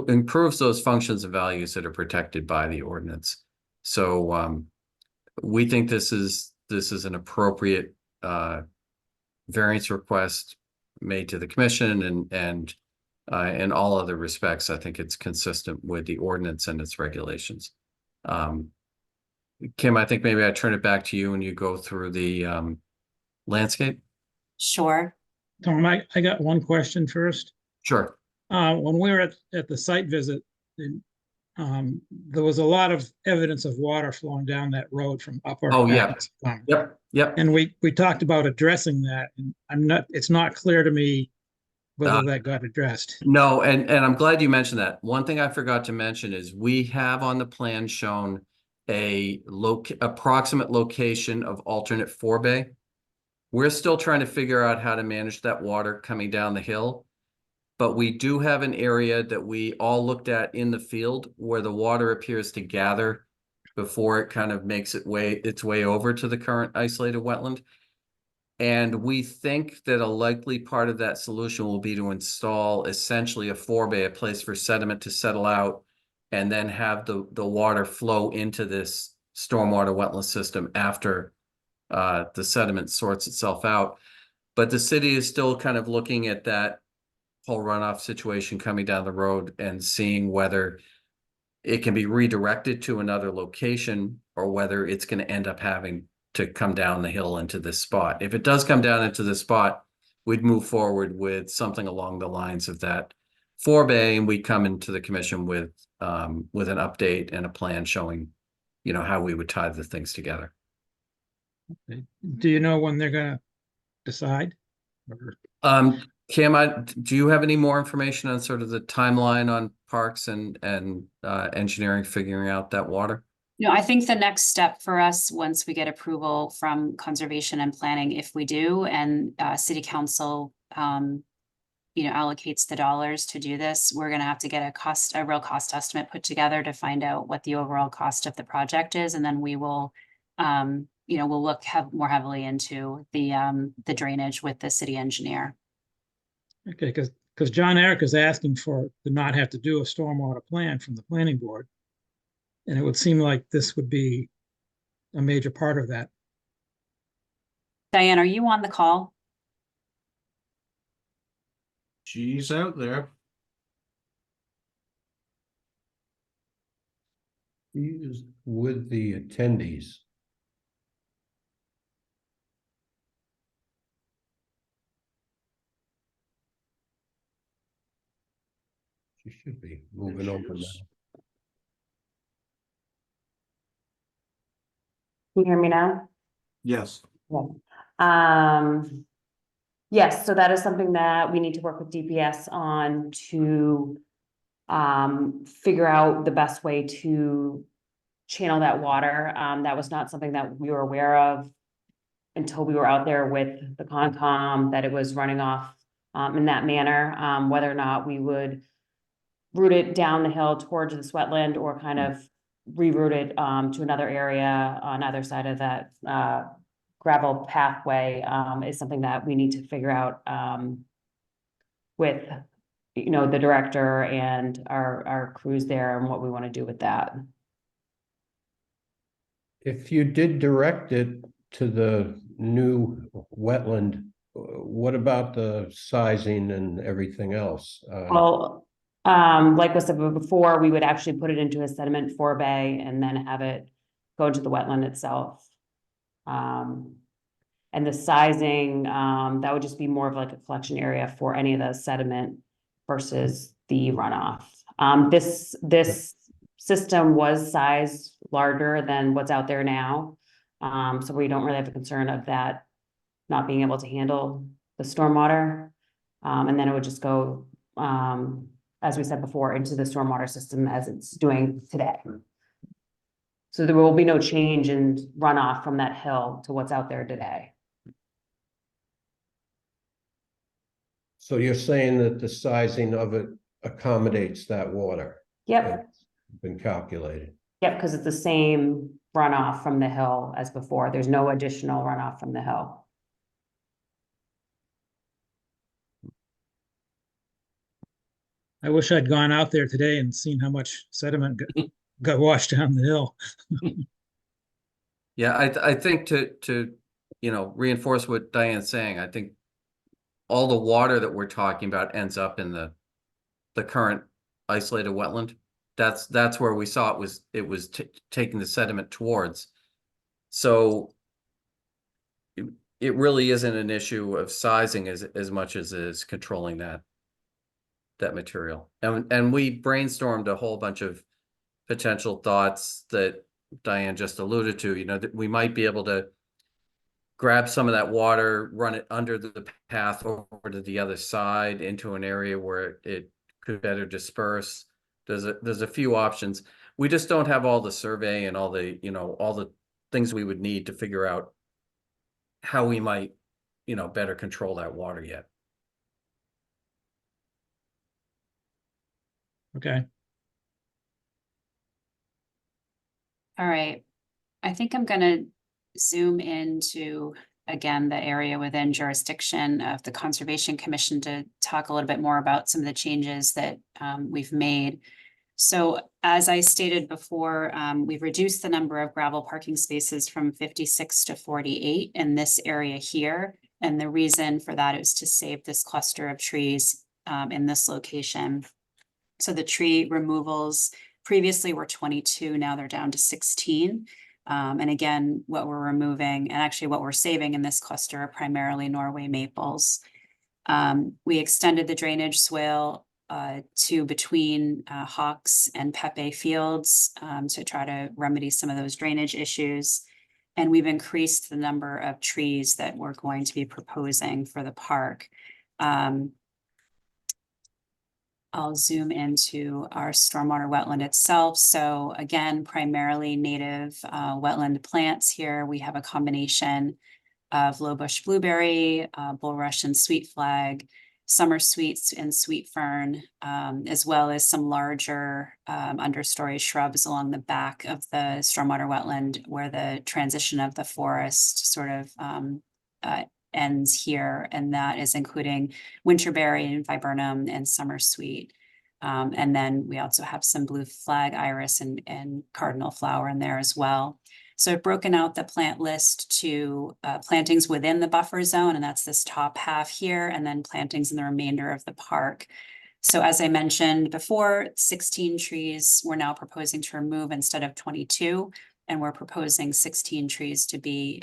improves those functions and values that are protected by the ordinance. So we think this is an appropriate variance request made to the commission, and in all other respects, I think it's consistent with the ordinance and its regulations. Kim, I think maybe I turn it back to you and you go through the landscape. Sure. Tom, I got one question first. Sure. When we were at the site visit, there was a lot of evidence of water flowing down that road from upper. Oh, yeah. Athens Farm. Yep. And we talked about addressing that, and it's not clear to me whether that got addressed. No, and I'm glad you mentioned that. One thing I forgot to mention is we have on the plan shown a approximate location of alternate forebay. We're still trying to figure out how to manage that water coming down the hill, but we do have an area that we all looked at in the field where the water appears to gather before it kind of makes its way over to the current isolated wetland. And we think that a likely part of that solution will be to install essentially a forebay, a place for sediment to settle out, and then have the water flow into this stormwater wetland system after the sediment sorts itself out. But the city is still kind of looking at that whole runoff situation coming down the road and seeing whether it can be redirected to another location or whether it's going to end up having to come down the hill into this spot. If it does come down into this spot, we'd move forward with something along the lines of that forebay, and we'd come into the commission with an update and a plan showing, how we would tie the things together. Do you know when they're gonna decide? Kim, do you have any more information on sort of the timeline on parks and engineering figuring out that water? No, I think the next step for us, once we get approval from conservation and planning, if we do, and city council, allocates the dollars to do this, we're gonna have to get a real cost estimate put together to find out what the overall cost of the project is, and then we will, we'll look more heavily into the drainage with the city engineer. Okay, because John Eric is asking to not have to do a stormwater plan from the planning board. And it would seem like this would be a major part of that. Diane, are you on the call? She's out there. He is with the attendees. She should be moving over now. Can you hear me now? Yes. Yes, so that is something that we need to work with DPS on to figure out the best way to channel that water. That was not something that we were aware of until we were out there with the Concom, that it was running off in that manner. Whether or not we would route it down the hill towards this wetland or kind of reroute it to another area on either side of that gravel pathway is something that we need to figure out with the director and our crews there and what we want to do with that. If you did direct it to the new wetland, what about the sizing and everything else? Well, like I said before, we would actually put it into a sediment forebay and then have it go into the wetland itself. And the sizing, that would just be more of like a collection area for any of the sediment versus the runoff. This system was sized larger than what's out there now. So we don't really have a concern of that not being able to handle the stormwater. And then it would just go, as we said before, into the stormwater system as it's doing today. So there will be no change in runoff from that hill to what's out there today. So you're saying that the sizing of it accommodates that water. Yep, It's been calculated. yep, because it's the same runoff from the hill as before. There's no additional runoff from the hill. I wish I'd gone out there today and seen how much sediment got washed down the hill. Yeah, I think to reinforce what Diane's saying, I think all the water that we're talking about ends up in the current isolated wetland. That's where we saw it was taking the sediment towards. So it really isn't an issue of sizing as much as it is controlling that material. And we brainstormed a whole bunch of potential thoughts that Diane just alluded to, that we might be able to grab some of that water, run it under the path over to the other side into an area where it could better disperse. There's a few options. We just don't have all the survey and all the things we would need to figure out how we might, better control that water yet. Okay. All right. I think I'm gonna zoom into, again, the area within jurisdiction of the Conservation Commission to talk a little bit more about some of the changes that we've made. So as I stated before, we've reduced the number of gravel parking spaces from 56 to 48 in this area here. And the reason for that is to save this cluster of trees in this location. So the tree removals previously were 22, now they're down to 16. And again, what we're removing and actually what we're saving in this cluster are primarily Norway maples. We extended the drainage swale to between Hawks and Pepe fields to try to remedy some of those drainage issues. And we've increased the number of trees that we're going to be proposing for the park. I'll zoom into our stormwater wetland itself. So again, primarily native wetland plants here. We have a combination of low bush blueberry, bulrush and sweet flag, summer sweets and sweet fern, as well as some larger understory shrubs along the back of the stormwater wetland where the transition of the forest sort of ends here, and that is including winterberry and viburnum and summer sweet. And then we also have some blue flag iris and cardinal flower in there as well. So I've broken out the plant list to plantings within the buffer zone, and that's this top half here, and then plantings in the remainder of the park. So as I mentioned before, 16 trees we're now proposing to remove instead of 22. And we're proposing 16 trees to be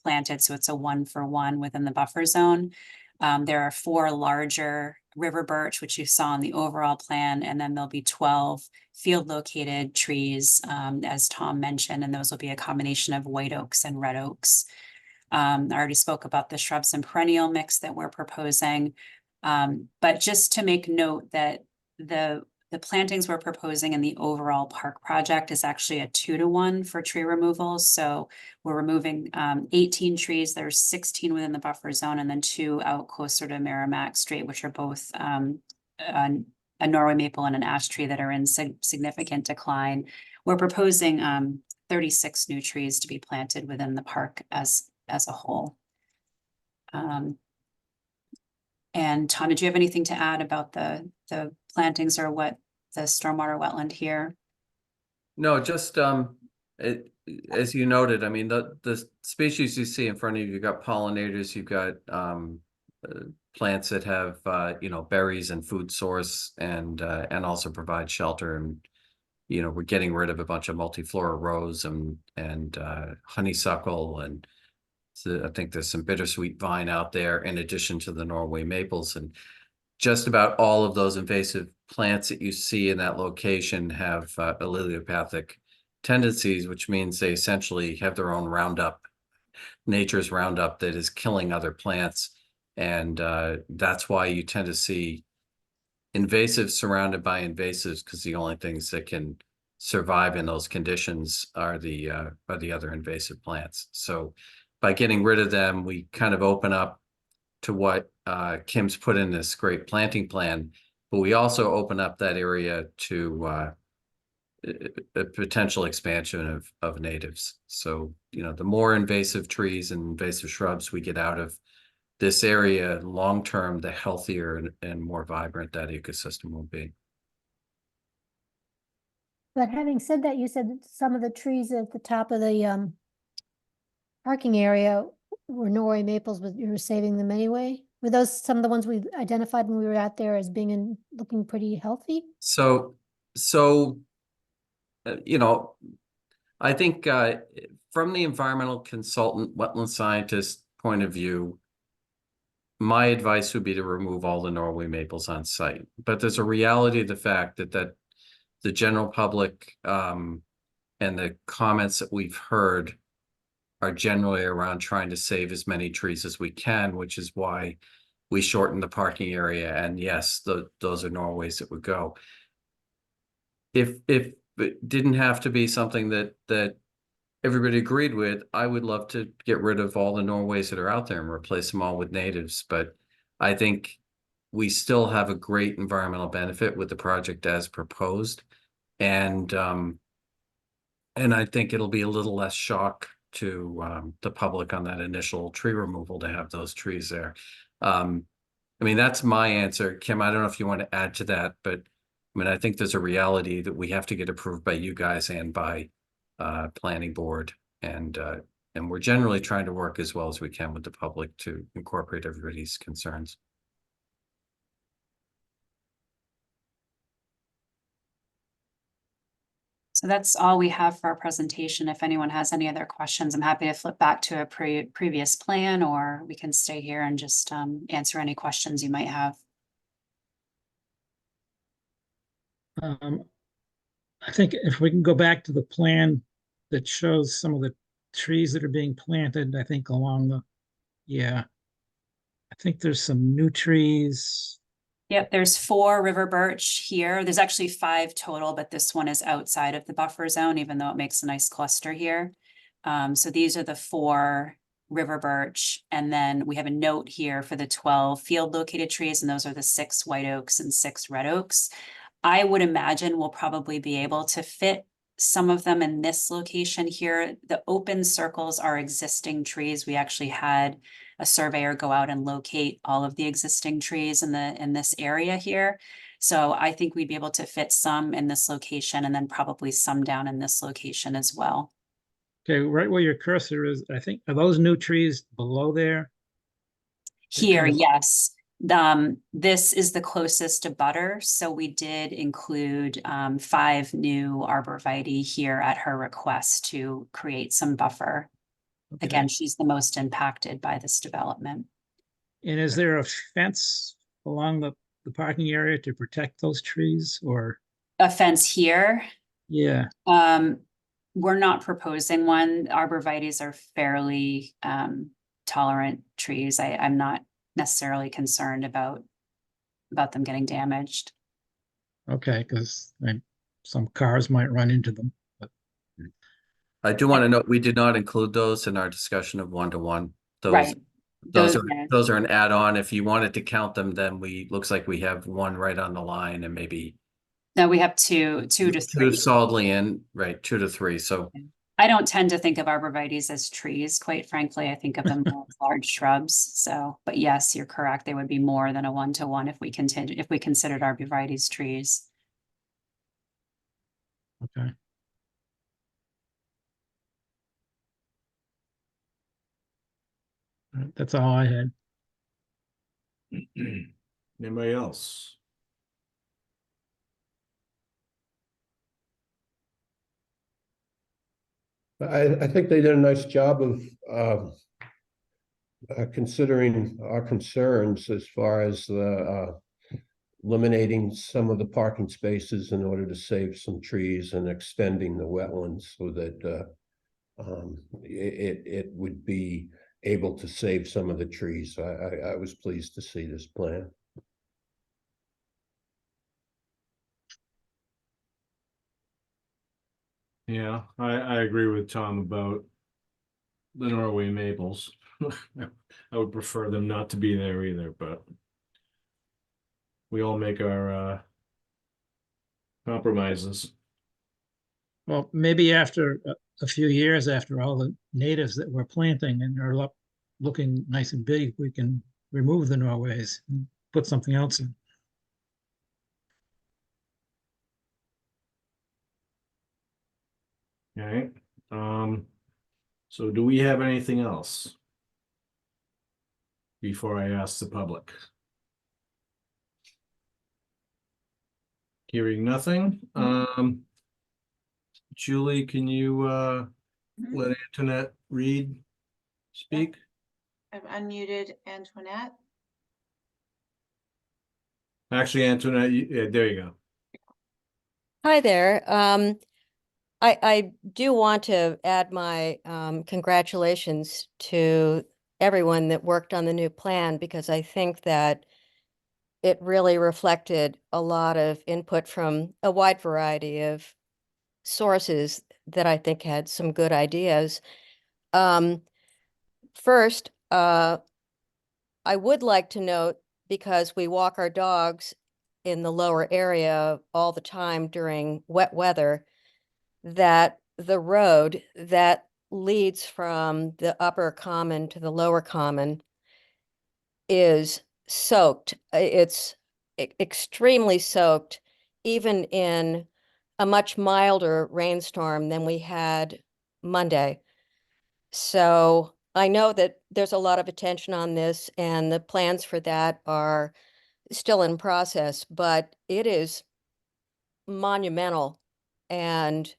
planted. So it's a 1-for-1 within the buffer zone. There are 4 larger river birch, which you saw in the overall plan, and then there'll be 12 field located trees, as Tom mentioned, and those will be a combination of white oaks and red oaks. I already spoke about the shrubs and perennial mix that we're proposing. But just to make note that the plantings we're proposing in the overall park project is actually a 2-to-1 for tree removals. So we're removing 18 trees. There's 16 within the buffer zone and then 2 out closer to Merrimack Strait, which are both a Norway maple and an ash tree that are in significant decline. We're proposing 36 new trees to be planted within the park as a whole. And Tom, did you have anything to add about the plantings or what the stormwater wetland here? No, just as you noted, I mean, the species you see in front of you, you've got pollinators, you've got plants that have berries and food source and also provide shelter. And we're getting rid of a bunch of multiflora rose and honeysuckle, and so I think there's some bittersweet vine out there in addition to the Norway maples. And just about all of those invasive plants that you see in that location have allelopathic tendencies, which means they essentially have their own Roundup, nature's Roundup that is killing other plants. And that's why you tend to see invasives surrounded by invasives, because the only things that can survive in those conditions are the other invasive plants. So by getting rid of them, we kind of open up to what Kim's put in this great planting plan, but we also open up that area to a potential expansion of natives. So, the more invasive trees and invasive shrubs we get out of this area long-term, the healthier and more vibrant that ecosystem will be. But having said that, you said that some of the trees at the top of the parking area were Norway maples, but you were saving them anyway? Were those some of the ones we identified when we were out there as being looking pretty healthy? So, I think from the environmental consultant, wetland scientist point of view, my advice would be to remove all the Norway maples on site. But there's a reality of the fact that the general public and the comments that we've heard are generally around trying to save as many trees as we can, which is why we shorten the parking area. And yes, those are Norways that would go. If it didn't have to be something that everybody agreed with, I would love to get rid of all the Norways that are out there and replace them all with natives. But I think we still have a great environmental benefit with the project as proposed. And I think it'll be a little less shock to the public on that initial tree removal to have those trees there. That's my answer. Kim, I don't know if you want to add to that, but I think there's a reality that we have to get approved by you guys and by planning board, and we're generally trying to work as well as we can with the public to incorporate everybody's concerns. So that's all we have for our presentation. If anyone has any other questions, I'm happy to flip back to a previous plan, or we can stay here and just answer any questions you might have. I think if we can go back to the plan that shows some of the trees that are being planted, I think along I think there's some new trees. Yep, there's 4 river birch here. There's actually 5 total, but this one is outside of the buffer zone, even though it makes a nice cluster here. So these are the 4 river birch. And then we have a note here for the 12 field located trees, and those are the 6 white oaks and 6 red oaks. I would imagine we'll probably be able to fit some of them in this location here. The open circles are existing trees. We actually had a surveyor go out and locate all of the existing trees in this area here. So I think we'd be able to fit some in this location and then probably some down in this location as well. Okay, right where your cursor is, I think, are those new trees below there? Here, Because- yes. This is the closest to butter, so we did include 5 new arborvitae here at her request to create some buffer. Okay. Again, she's the most impacted by this development. And is there a fence along the parking area to protect those trees, or? A fence here. Yeah, We're not proposing one. Arborvitaes are fairly tolerant trees. I'm not necessarily concerned about them getting damaged. okay, because some cars might run into them. But I do want to note we did not include those in our discussion of 1-to-1. Right. Those are an add-on. If you wanted to count them, then looks like we have 1 right on the line, and maybe No, we have 2 to 3. 2 solidly in, right? 2 to 3. So I don't tend to think of arborvitaes as trees, quite frankly. I think of them more as large shrubs. So, but yes, you're correct. They would be more than a 1-to-1 if we considered arborvitaes trees. okay. All right, that's all I had. Anybody else? I think they did a nice job of considering our concerns as far as the eliminating some of the parking spaces in order to save some trees and extending the wetlands so that it would be able to save some of the trees. I was pleased to see this plan. Yeah, I agree with Tom about the Norway maples. I would prefer them not to be there either, but we all make our compromises. Well, maybe after a few years, after all the natives that we're planting and are looking nice and big, we can remove the Norways and put something else in. Okay, so do we have anything else? Before I ask the public. Hearing nothing, Julie, can you let Antoinette read, speak? I've unmuted Antoinette. Actually, Antoinette, yeah, there you go. Hi there. I do want to add my congratulations to everyone that worked on the new plan, because I think that it really reflected a lot of input from a wide variety of sources that I think had some good ideas. First, I would like to note, because we walk our dogs in the lower area all the time during wet weather, that the road that leads from the upper common to the lower common is soaked. It's extremely soaked, even in a much milder rainstorm than we had Monday. So I know that there's a lot of attention on this, and the plans for that are still in process, but it is monumental, and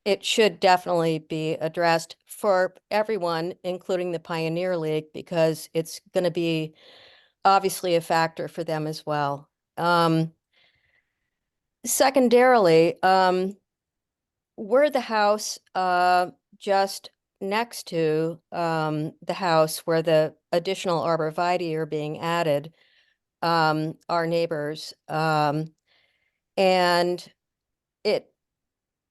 it should definitely be addressed for everyone, including the Pioneer League, because it's going to be obviously a factor for them as well. Secondarily, we're the house just next to the house where the additional arborvitae are being added, our neighbors. And it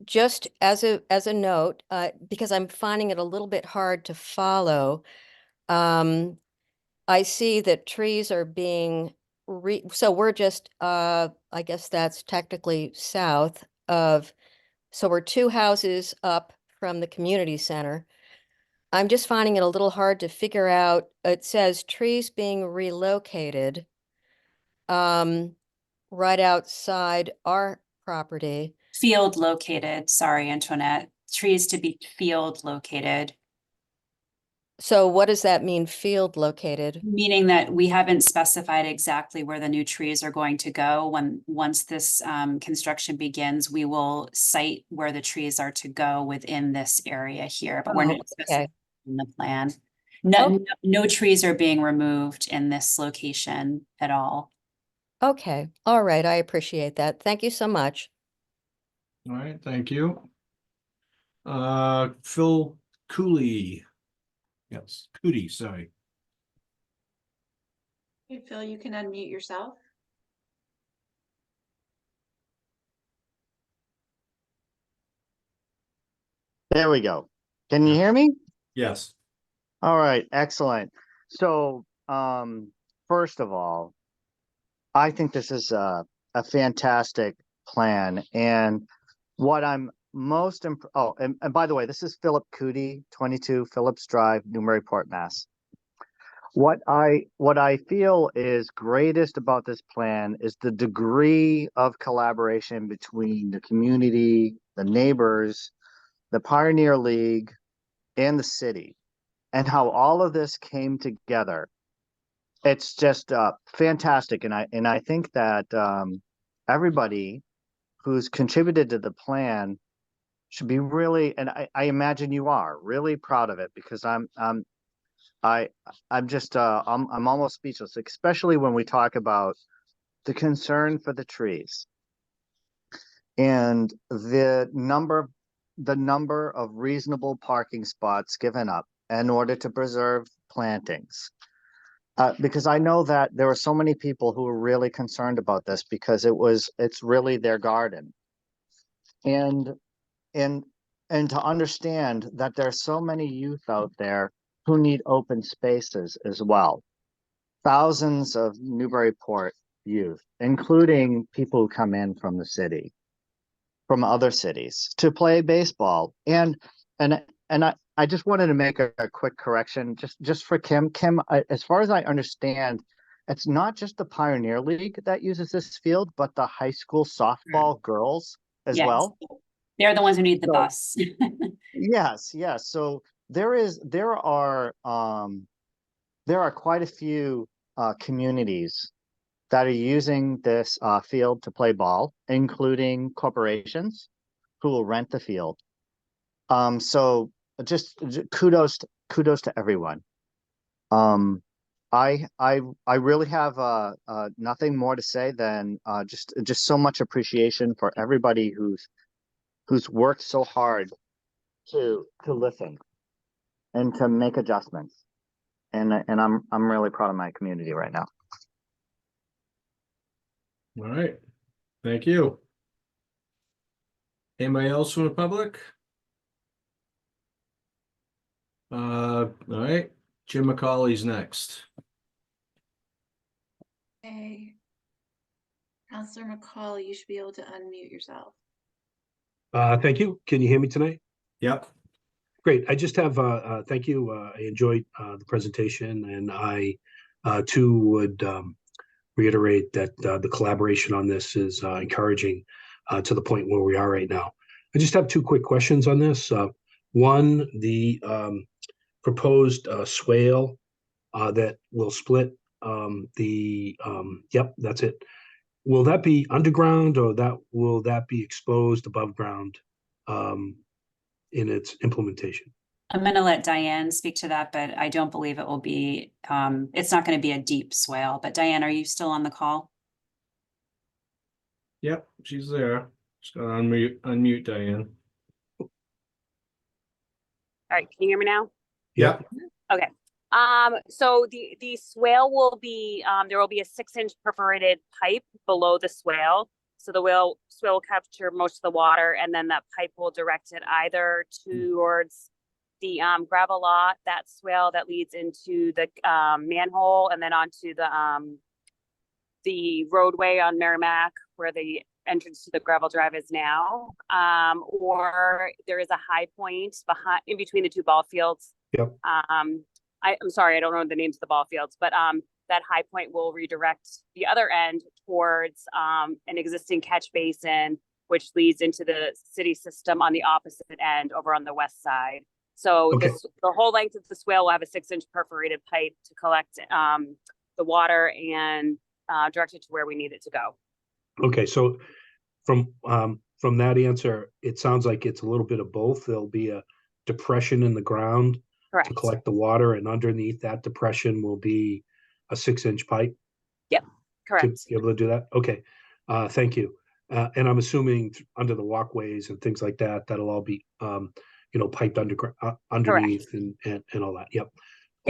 just as a note, because I'm finding it a little bit hard to follow, I see that trees are being so we're just I guess that's technically south of, so we're 2 houses up from the community center. I'm just finding it a little hard to figure out. It says trees being relocated right outside our property. Field located, sorry, Antoinette, trees to be field located, So what does that mean, field located? meaning that we haven't specified exactly where the new trees are going to go. Once this construction begins, we will cite where the trees are to go within this area here, but we're Oh, not okay. specifying in the plan. No, Okay. no trees are being removed in this location at all. Okay, all right, I appreciate that. Thank you so much. All right, thank you. Phil Cooley. Yes, Cootie, sorry. Okay, Phil, you can unmute yourself. There we go. Can you Yeah. hear me? Yes. All right, excellent. So, first of all, I think this is a fantastic plan. And what I'm most and by the way, this is Philip Cootie, 22 Phillips Drive, Newburyport, Mass. What I feel is greatest about this plan is the degree of collaboration between the community, the neighbors, the Pioneer League, and the city, and how all of this came together. It's just fantastic, and I think that everybody who's contributed to the plan should be really, and I imagine you are really proud of it, because I'm just I'm almost speechless, especially when we talk about the concern for the trees and the number of reasonable parking spots given up in order to preserve plantings. Because I know that there are so many people who are really concerned about this, because it's really their garden. And and to understand that there's so many youth out there who need open spaces as well. Thousands of Newburyport youth, including people who come in from the city, from other cities to play baseball. And I just wanted to make a quick correction just for Kim. Kim, as far as I understand, it's not just the Pioneer League that uses this field, but the high school softball girls as Yes. well. They're the ones who need the So- bus. Yes, yes. So there are quite a few communities that are using this field to play ball, including corporations who will rent the field. So just kudos to everyone. I really have nothing more to say than just so much appreciation for everybody who's worked so hard to listen and to make adjustments. And I'm really proud of my community right now. All right, thank you. Anybody else from the public? All right, Jim McCauley's next. Okay. Counselor McCauley, you should be able to unmute yourself. Thank you. Can you hear me tonight? Yep. Great. I just have, thank you. I enjoyed the presentation, and I too would reiterate that the collaboration on this is encouraging to the point where we are right now. I just have two quick questions on this. One, the proposed swale that will split yep, that's it. Will that be underground, or will that be exposed above ground in its implementation? I'm gonna let Diane speak to that, but I don't believe it will be, it's not gonna be a deep swale. But Diane, are you still on the call? Yep, she's there. Just gotta unmute Diane. All right, can you hear me now? Yep. Okay. So the swale will be, there will be a 6-inch perforated pipe below the swale. So the swale will capture most of the water, and then that pipe will direct it either towards the gravel lot, that swale that leads into the manhole, and then onto the roadway on Merrimack where the entrance to the gravel drive is now. Or there is a high point in between the two ball fields. Yep. I'm sorry, I don't know the names of the ball fields, but that high point will redirect the other end towards an existing catch basin, which leads into the city system on the opposite end over on the west side. So Okay. The whole length of the swale will have a 6-inch perforated pipe to collect the water and direct it to where we need it to go. Okay, so from that answer, it sounds like it's a little bit of both. There'll be a depression in the ground Correct. to collect the water, and underneath that depression will be a 6-inch pipe. Yep, correct. To be able to do that. Okay, thank you. And I'm assuming under the walkways and things like that, that'll all be piped underneath and all that. Yep.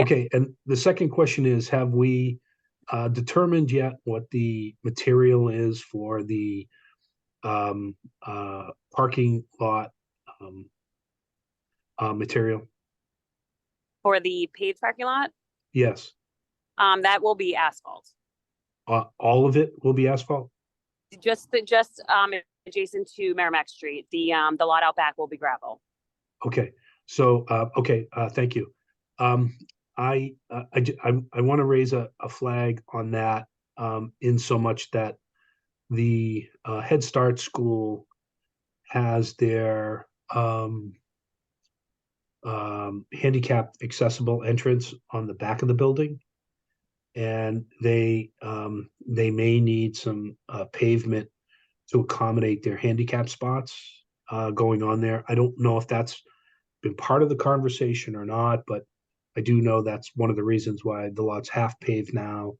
Okay, and the second question is, have we determined yet what the material is for the parking lot material? For the paved parking lot, Yes. that will be asphalt. All of it will be asphalt? Just adjacent to Merrimack Street. The lot out back will be gravel. Okay, so thank you. I want to raise a flag on that, in so much that the Head Start school has their handicapped accessible entrance on the back of the building, and they may need some pavement to accommodate their handicap spots going on there. I don't know if that's been part of the conversation or not, but I do know that's one of the reasons why the lot's half paved now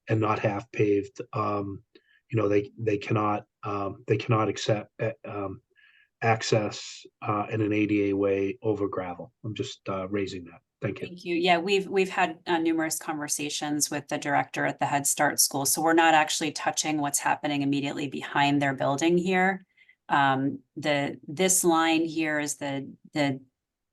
and not half paved. They cannot accept access in an ADA way over gravel. I'm just raising that. Thank you. Thank you. Yeah, we've had numerous conversations with the director at the Head Start school. So we're not actually touching what's happening immediately behind their building here. This line here is the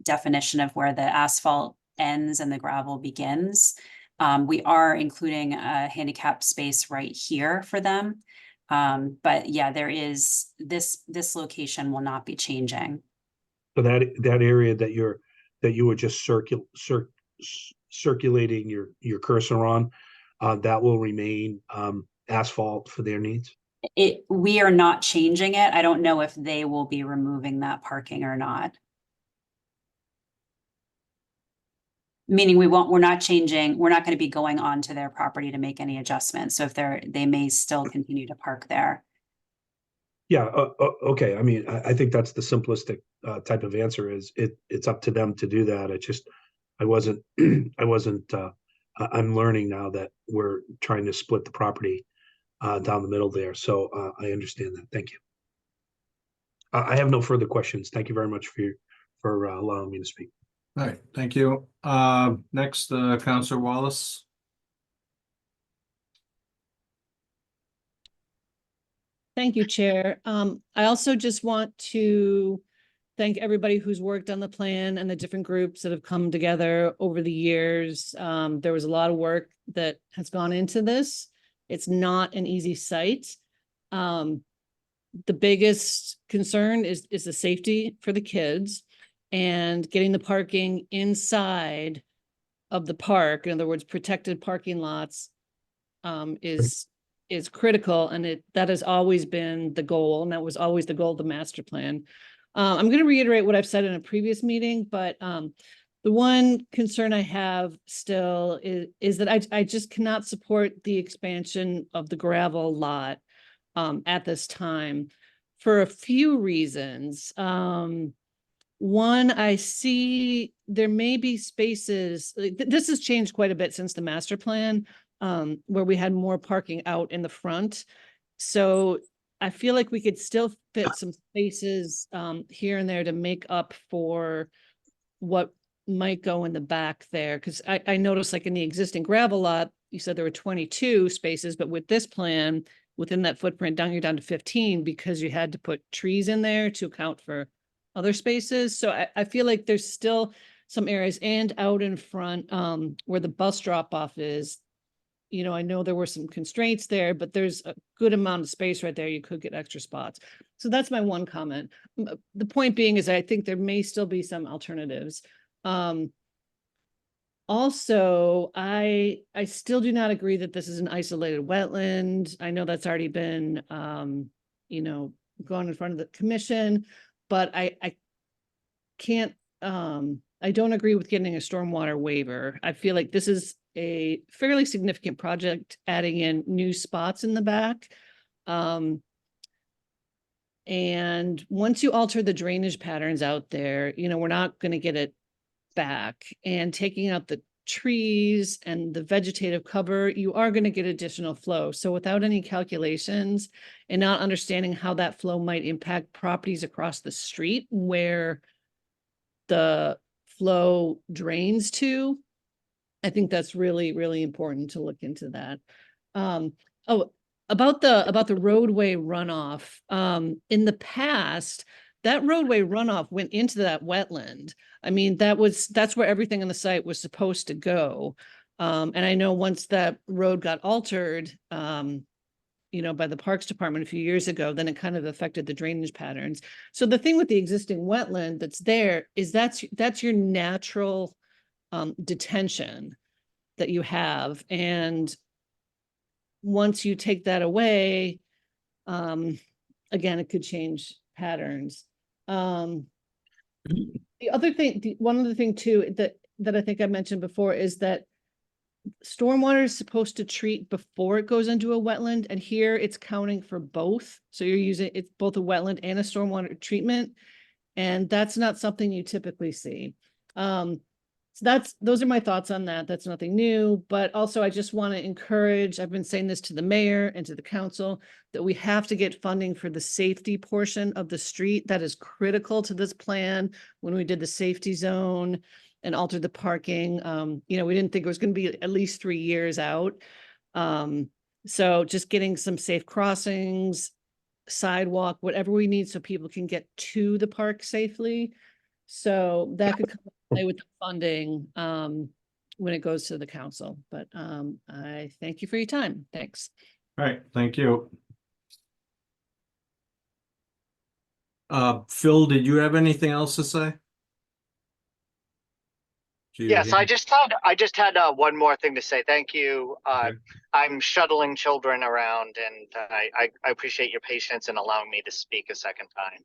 definition of where the asphalt ends and the gravel begins. We are including a handicap space right here for them. But yeah, there is, this location will not be changing. So that area that you were just circulating your cursor on, that will remain asphalt for their needs? We are not changing it. I don't know if they will be removing that parking or not. Meaning we're not changing, we're not going to be going onto their property to make any adjustments. So if they may still continue to park there. Yeah, okay. I mean, I think that's the simplistic type of answer is it's up to them to do that. I wasn't, I'm learning now that we're trying to split the property down the middle there. So I understand that. Thank you. I have no further questions. Thank you very much for allowing me to speak. All right, thank you. Next, Counselor Wallace. Thank you, Chair. I also just want to thank everybody who's worked on the plan and the different groups that have come together over the years. There was a lot of work that has gone into this. It's not an easy site. The biggest concern is the safety for the kids and getting the parking inside of the park. In other words, protected parking lots is critical, and that has always been the goal, and that was always the goal of the master plan. I'm going to reiterate what I've said in a previous meeting, but the one concern I have still is that I just cannot support the expansion of the gravel lot at this time for a few reasons. One, I see there may be spaces, this has changed quite a bit since the master plan, where we had more parking out in the front. So I feel like we could still fit some spaces here and there to make up for what might go in the back there. Because I noticed, like in the existing gravel lot, you said there were 22 spaces, but with this plan, within that footprint, you're down to 15 because you had to put trees in there to account for other spaces. So I feel like there's still some areas, and out in front where the bus drop off is, you know, I know there were some constraints there, but there's a good amount of space right there. You could get extra spots. So that's my one comment. The point being is I think there may still be some alternatives. Also, I still do not agree that this is an isolated wetland. I know that's already been, you know, gone in front of the commission, but I can't, I don't agree with getting a stormwater waiver. I feel like this is a fairly significant project, adding in new spots in the back. And once you alter the drainage patterns out there, you know, we're not going to get it back, and taking out the trees and the vegetative cover, you are going to get additional flow. So without any calculations and not understanding how that flow might impact properties across the street where the flow drains to, I think that's really, really important to look into that. About the roadway runoff, in the past, that roadway runoff went into that wetland. I mean, that's where everything on the site was supposed to go. And I know once that road got altered, you know, by the Parks Department a few years ago, then it kind of affected the drainage patterns. So the thing with the existing wetland that's there is that's your natural detention that you have. And once you take that away, again, it could change patterns. The other thing, one other thing too, that I think I mentioned before is that stormwater is supposed to treat before it goes into a wetland, and here it's counting for both. So you're using, it's both a wetland and a stormwater treatment, and that's not something you typically see. So those are my thoughts on that. That's nothing new, but also I just want to encourage, I've been saying this to the mayor and to the council, that we have to get funding for the safety portion of the street. That is critical to this plan. When we did the safety zone and altered the parking, you know, we didn't think it was going to be at least 3 years out. So just getting some safe crossings, sidewalk, whatever we need so people can get to the park safely. So that could come play with the funding when it goes to the council. But I thank you for your time. Thanks. All right, thank you. Phil, did you have anything else to say? Yes, I just had one more thing to say. Thank you. I'm shuttling children around, and I appreciate your patience in allowing me to speak a second time.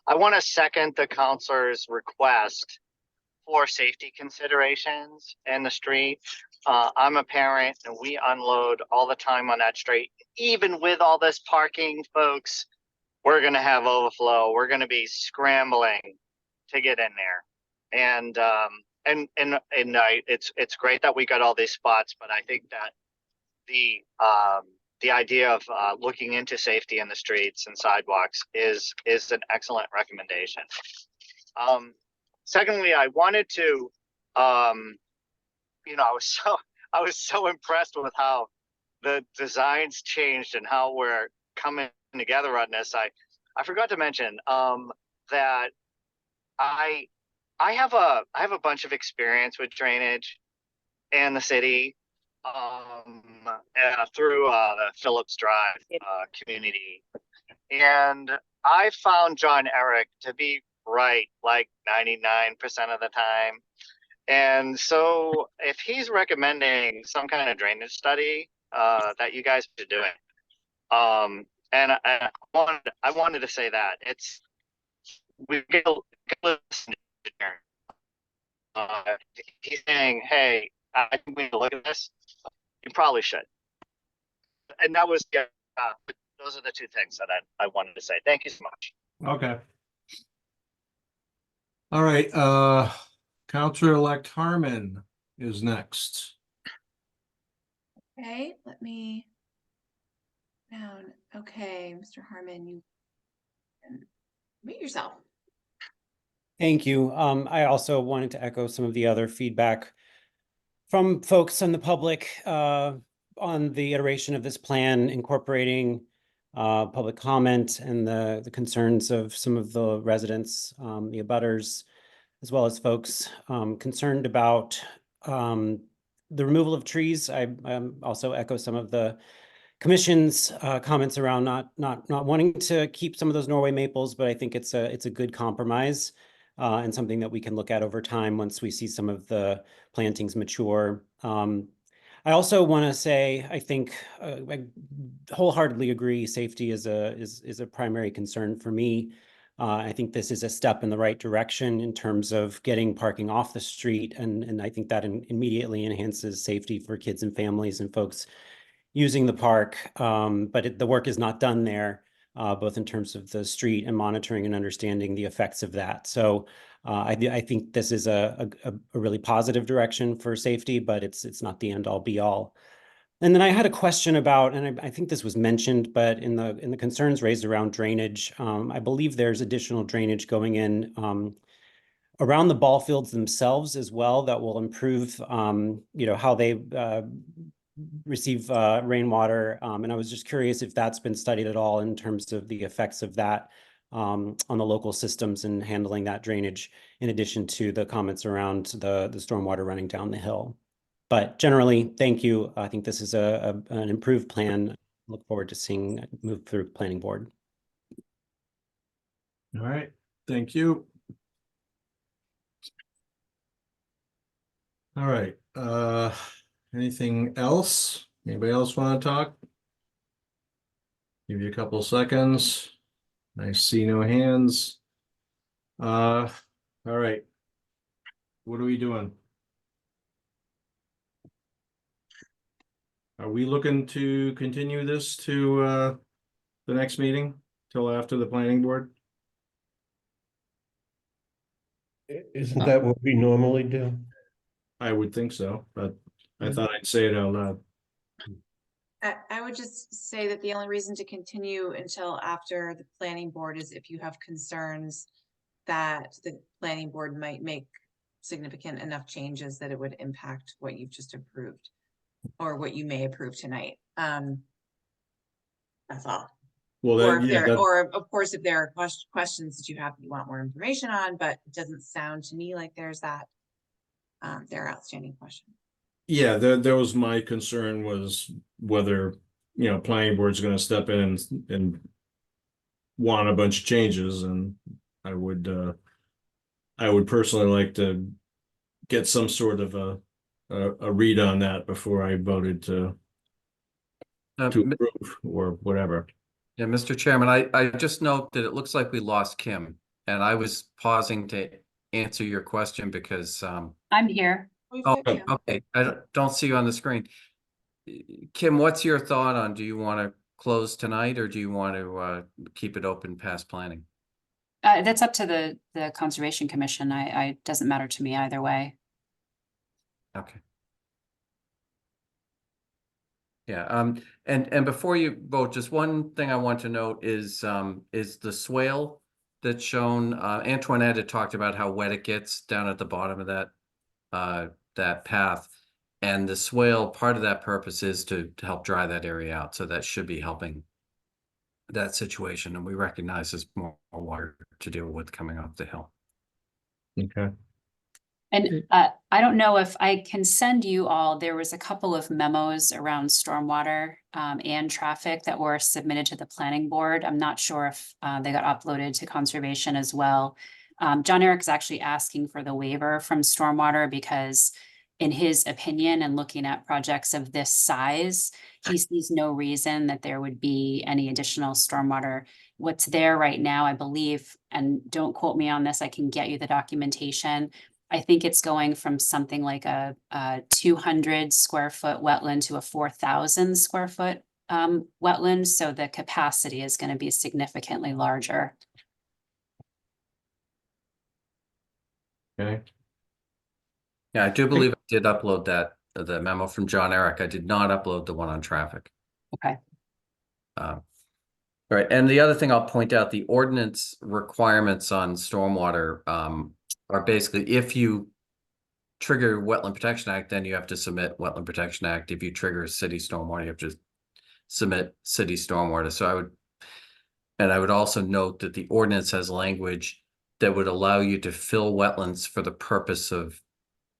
I want to second the counselor's request for safety considerations in the street. I'm a parent, and we unload all the time on that street. Even with all this parking, folks, we're going to have overflow. We're going to be scrambling to get in there, and it's great that we got all these spots, but I think that the idea of looking into safety in the streets and sidewalks is an excellent recommendation. Secondly, I wanted to, I was so impressed with how the designs changed and how we're coming together on this. I forgot to mention that I have a bunch of experience with drainage in the city through the Phillips Drive community, and I found John Eric to be right like 99% of the time. And so if he's recommending some kind of drainage study that you guys are doing, and I wanted to say that we get to listen to he's saying, hey, I think we need to look at this. You probably should. And that was those are the two things that I wanted to say. Thank you so much. Okay. All right, Counselor-elect Harmon is next. Okay, let me down. Okay, Mr. Harmon, you can mute yourself. Thank you. I also wanted to echo some of the other feedback from folks in the public on the iteration of this plan, incorporating public comment and the concerns of some of the residents, the abutters, as well as folks concerned about the removal of trees. I also echo some of the Commission's comments around not wanting to keep some of those Norway maples, but I think it's a good compromise and something that we can look at over time once we see some of the plantings mature. I also want to say I think I wholeheartedly agree safety is a primary concern for me. I think this is a step in the right direction in terms of getting parking off the street, and I think that immediately enhances safety for kids and families and folks using the park, but the work is not done there, both in terms of the street and monitoring and understanding the effects of that. So I think this is a really positive direction for safety, but it's not the end all be all. And then I had a question about, and I think this was mentioned, but in the concerns raised around drainage, I believe there's additional drainage going in around the ball fields themselves as well that will improve, how they receive rainwater. And I was just curious if that's been studied at all in terms of the effects of that on the local systems and handling that drainage, in addition to the comments around the stormwater running down the hill. But generally, thank you. I think this is an improved plan. Look forward to seeing it move through planning board. All right, thank you. All right, anything else? Anybody else want to talk? Give you a couple seconds. I see no hands. All right. What are we doing? Are we looking to continue this to the next meeting till after the planning board? Isn't that what we normally do? I would think so, but I thought I'd say it out loud. I would just say that the only reason to continue until after the planning board is if you have concerns that the planning board might make significant enough changes that it would impact what you've just approved or what you may approve tonight. That's all. Well, Or of course, if there are questions that you have, you want more information on, but it doesn't sound to me like there's that their outstanding question. Yeah, there was my concern was whether, planning board's gonna step in and want a bunch of changes, and I would personally like to get some sort of a read on that before I voted to approve or whatever. Yeah, Mr. Chairman, I just note that it looks like we lost Kim, and I was pausing to answer your question because I'm here. oh, okay, I don't see you on the screen. Kim, what's your thought on, do you want to close tonight or do you want to keep it open past planning? That's up to the Conservation Commission. I doesn't matter to me either way. Okay. Yeah, and before you vote, just one thing I want to note is the swale that's shown. Antoinette had talked about how wet it gets down at the bottom of that path. And the swale, part of that purpose is to help dry that area out. So that should be helping that situation. And we recognize there's more water to deal with coming off the hill. Okay. And I don't know if I can send you all, there was a couple of memos around stormwater and traffic that were submitted to the planning board. I'm not sure if they got uploaded to conservation as well. John Eric's actually asking for the waiver from stormwater because in his opinion and looking at projects of this size, he sees no reason that there would be any additional stormwater. What's there right now, I believe, and don't quote me on this, I can get you the documentation. I think it's going from something like a 200 square foot wetland to a 4,000 square foot wetland. So the capacity is going to be significantly larger. Okay. Yeah, I do believe I did upload the memo from John Eric. I did not upload the one on traffic. Okay. Right, and the other thing I'll point out, the ordinance requirements on stormwater are basically if you trigger Wetland Protection Act, then you have to submit Wetland Protection Act. If you trigger city stormwater, you have to submit city stormwater. So I would also note that the ordinance has language that would allow you to fill wetlands for the purpose of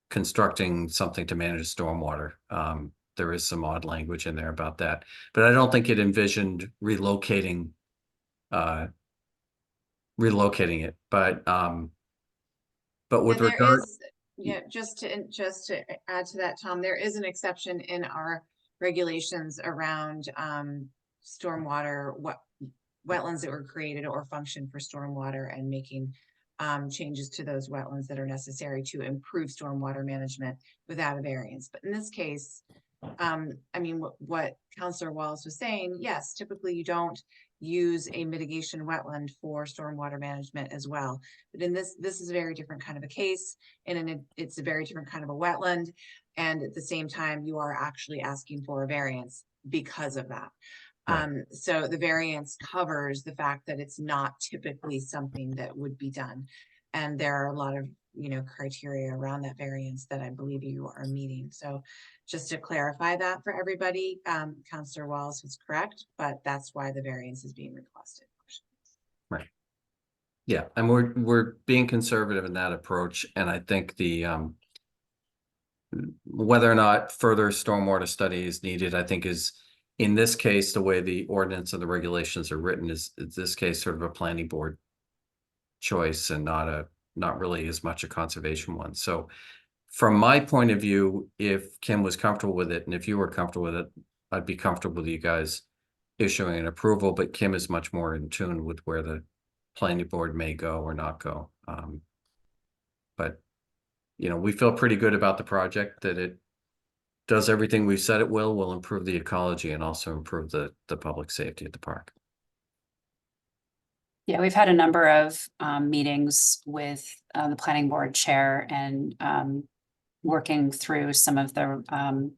constructing something to manage stormwater. There is some odd language in there about that, but I don't think it envisioned relocating it. But with regard, yeah, just to add to that, Tom, there is an exception in our regulations around stormwater, wetlands that were created or function for stormwater, and making changes to those wetlands that are necessary to improve stormwater management without a variance. But in this case, I mean, what Councillor Wallace was saying, yes, typically you don't use a mitigation wetland for stormwater management as well. But in this is a very different kind of a case, and it's a very different kind of a wetland. And at the same time, you are actually asking for a variance because of that. So the variance covers the fact that it's not typically something that would be done. And there are a lot of, criteria around that variance that I believe you are meeting. So just to clarify that for everybody, Councillor Wallace was correct, but that's why the variance is being requested. right. Yeah, and we're being conservative in that approach. And I think the whether or not further stormwater study is needed, I think is, in this case, the way the ordinance and the regulations are written is this case sort of a planning board choice and not really as much a conservation one. So from my point of view, if Kim was comfortable with it and if you were comfortable with it, I'd be comfortable with you guys issuing an approval, but Kim is much more in tune with where the planning board may go or not go. But we feel pretty good about the project, that it does everything we've said it will improve the ecology and also improve the public safety at the park. Yeah, we've had a number of meetings with the planning board chair and working through some of the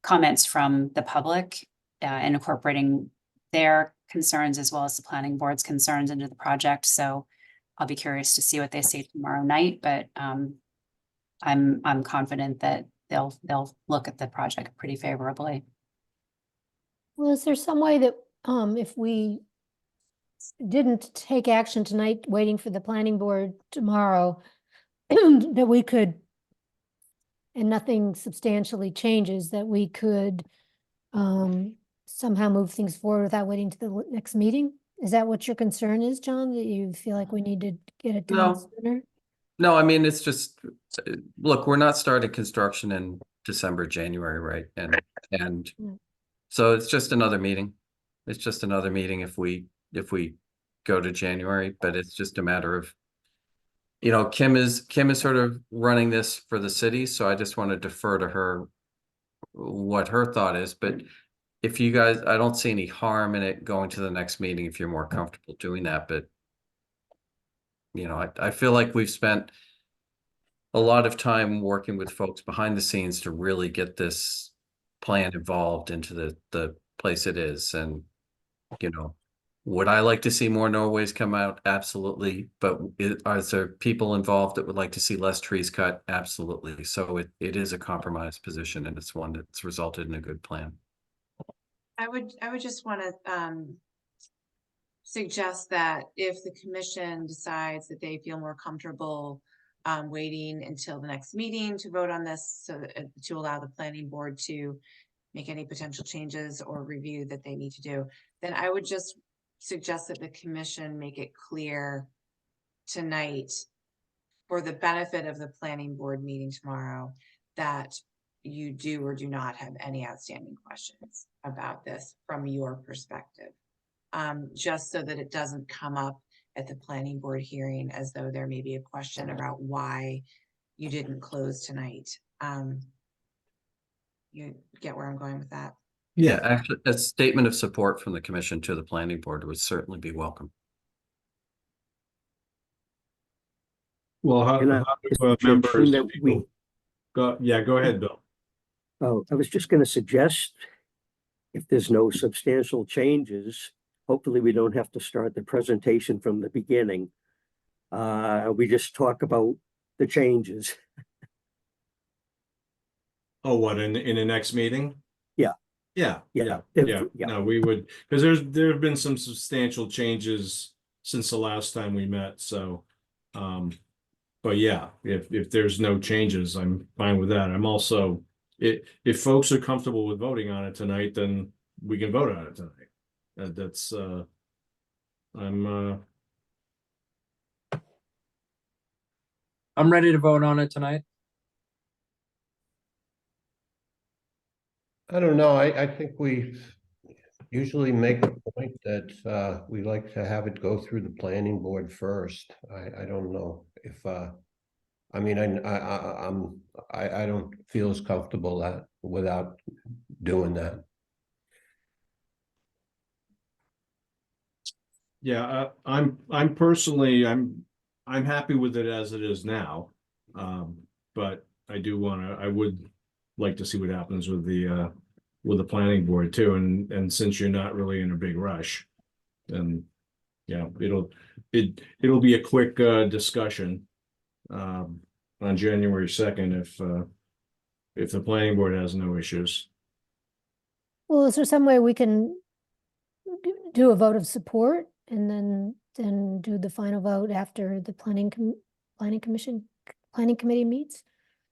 comments from the public and incorporating their concerns as well as the planning board's concerns into the project. So I'll be curious to see what they say tomorrow night, but I'm confident that they'll look at the project pretty favorably. Well, is there some way that if we didn't take action tonight, waiting for the planning board tomorrow, that we could and nothing substantially changes, that we could somehow move things forward without waiting to the next meeting? Is that what your concern is, John, that you feel like we need to get it done No. sooner? No, I mean, it's just, look, we're not starting construction in December, January, right? And Mm. so it's just another meeting. It's just another meeting if we go to January, but it's just a matter of, you know, Kim is sort of running this for the city, so I just want to defer to her what her thought is. But if you guys, I don't see any harm in it going to the next meeting if you're more comfortable doing that, but you know, I feel like we've spent a lot of time working with folks behind the scenes to really get this plan evolved into the place it is. And, you know, would I like to see more Norways come out? Absolutely. But are there people involved that would like to see less trees cut? Absolutely. So it is a compromise position, and it's one that's resulted in a good plan. I would just want to suggest that if the commission decides that they feel more comfortable waiting until the next meeting to vote on this, so that, to allow the planning board to make any potential changes or review that they need to do, then I would just suggest that the commission make it clear tonight, for the benefit of the planning board meeting tomorrow, that you do or do not have any outstanding questions about this from your perspective. Just so that it doesn't come up at the planning board hearing as though there may be a question about why you didn't close tonight. You get where I'm going with that? Yeah, actually, a statement of support from the commission to the planning board would certainly be welcome. Well, how And, do Mr. Chair, members seeing that we- go? Yeah, go ahead, Bill. Oh, I was just going to suggest, if there's no substantial changes, hopefully we don't have to start the presentation from the beginning. We just talk about the changes. Oh, what, in the next meeting? Yeah. Yeah, Yeah. yeah. No, we would, because there have been some substantial changes since the last time we met, so but yeah, if there's no changes, I'm fine with that. I'm also, if folks are comfortable with voting on it tonight, then we can vote on it tonight. That's I'm ready to vote on it tonight. I don't know. I think we usually make a point that we like to have it go through the planning board first. I don't know if I mean I don't feel as comfortable that without doing that. Yeah, I'm personally, I'm happy with it as it is now. But I would like to see what happens with the planning board too. And since you're not really in a big rush, then yeah, it'll be a quick discussion on January 2nd if the planning board has no issues. Well, is there some way we can do a vote of support and then do the final vote after the planning committee meets?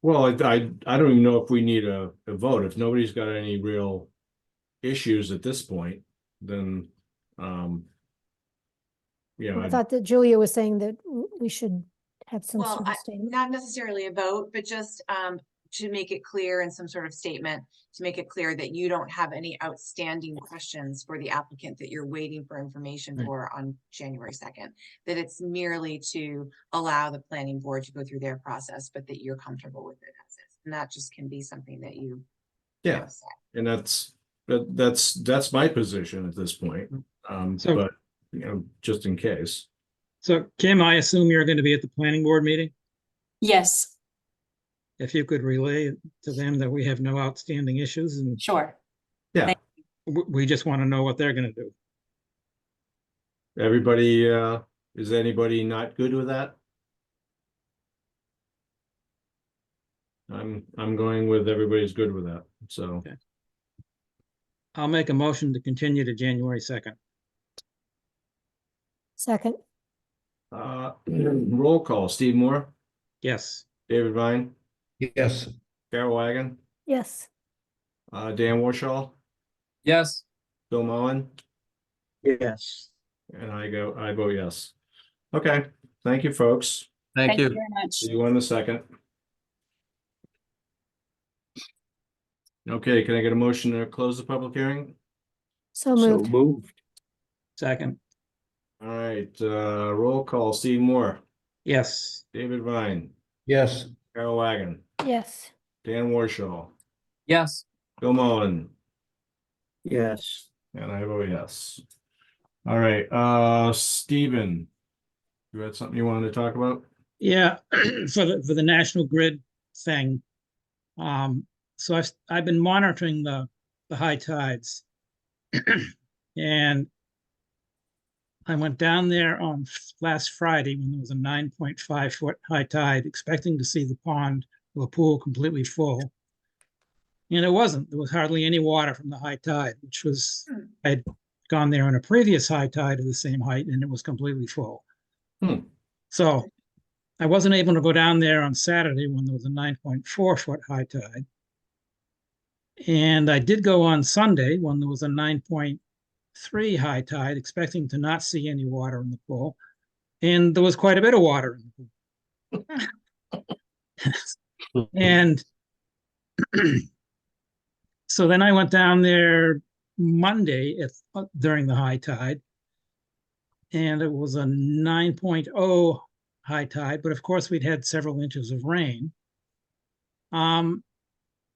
Well, I don't even know if we need a vote. If nobody's got any real issues at this point, then I thought that Julia was saying that we should have some Well, sort of statement. not necessarily a vote, but just to make it clear in some sort of statement, to make it clear that you don't have any outstanding questions for the applicant that you're waiting for information for on January 2nd, that it's merely to allow the planning board to go through their process, but that you're comfortable with it as is. And that just can be something that you yeah, and that's my position at this point. But you know, just in case. So Kim, I assume you're going to be at the planning board meeting? Yes, If you could relay to them that we have no outstanding issues, and sure. Yeah, we just want to know what they're going to do. everybody, is anybody not good with that? I'm going with everybody's good with that, so. Okay. I'll make a motion to continue to January 2nd. Second, Roll call, Steve Moore, Yes. David Vine, Yes. Carol Wagon, Yes. Dan Warshall, Yes. Bill Mullen, Yes. and I vote yes. Okay, thank you, folks. Thank Thank you you. very much. See you in a second. Okay, can I get a motion to close the public hearing? So So moved. moved. Second, All right, roll call, Steve Moore, yes. David Vine, Yes, Carol Wagon, Yes. Dan Warshall, Yes. Bill Mullen, Yes. and I vote yes. All right, Stephen, you had something you wanted to talk about? Yeah, for the National Grid thing. So I've been monitoring the high tides. And I went down there on last Friday when there was a 9.5 foot high tide, expecting to see the pond or the pool completely full. And it wasn't. There was hardly any water from the high tide, which was, I'd gone there on a previous high tide of the same height and it was completely full. So I wasn't able to go down there on Saturday when there was a 9.4 foot high tide. And I did go on Sunday when there was a 9.3 high tide, expecting to not see any water in the pool. And there was quite a bit of water in the pool. And so then I went down there Monday during the high tide. And it was a 9.0 high tide, but of course we'd had several inches of rain.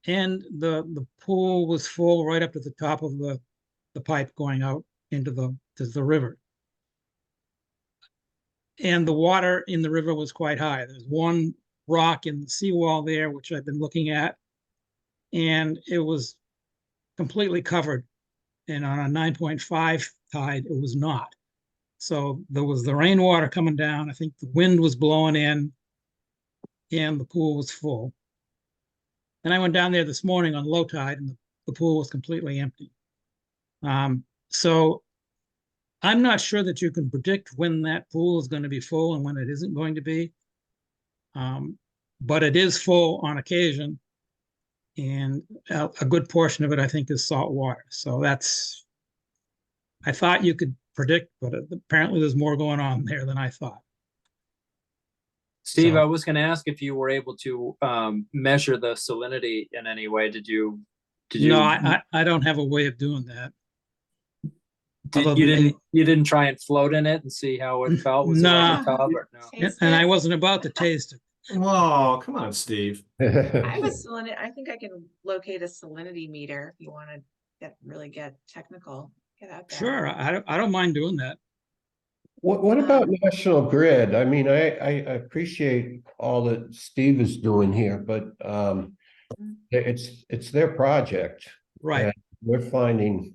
And the pool was full right up to the top of the pipe going out into the river. And the water in the river was quite high. There's one rock in the seawall there, which I've been looking at, and it was completely covered. And on a 9.5 tide, it was not. So there was the rainwater coming down. I think the wind was blowing in, and the pool was full. And I went down there this morning on low tide, and the pool was completely empty. So I'm not sure that you can predict when that pool is going to be full and when it isn't going to be. But it is full on occasion. And a good portion of it, I think, is salt water. So I thought you could predict, but apparently there's more going on there than I thought. Steve, So- I was going to ask if you were able to measure the salinity in any way. Did you? No, I don't have a way of doing that. You didn't try and float in it and see how it felt? Was it like a tub or no? And I wasn't about to taste it. Oh, come on, Steve. I have a salinity. I think I can locate a salinity meter if you want to really get technical. Get out there. Sure, I don't mind doing that. what about National Grid? I mean, I appreciate all that Steve is doing here, but it's their project. Right. And we're finding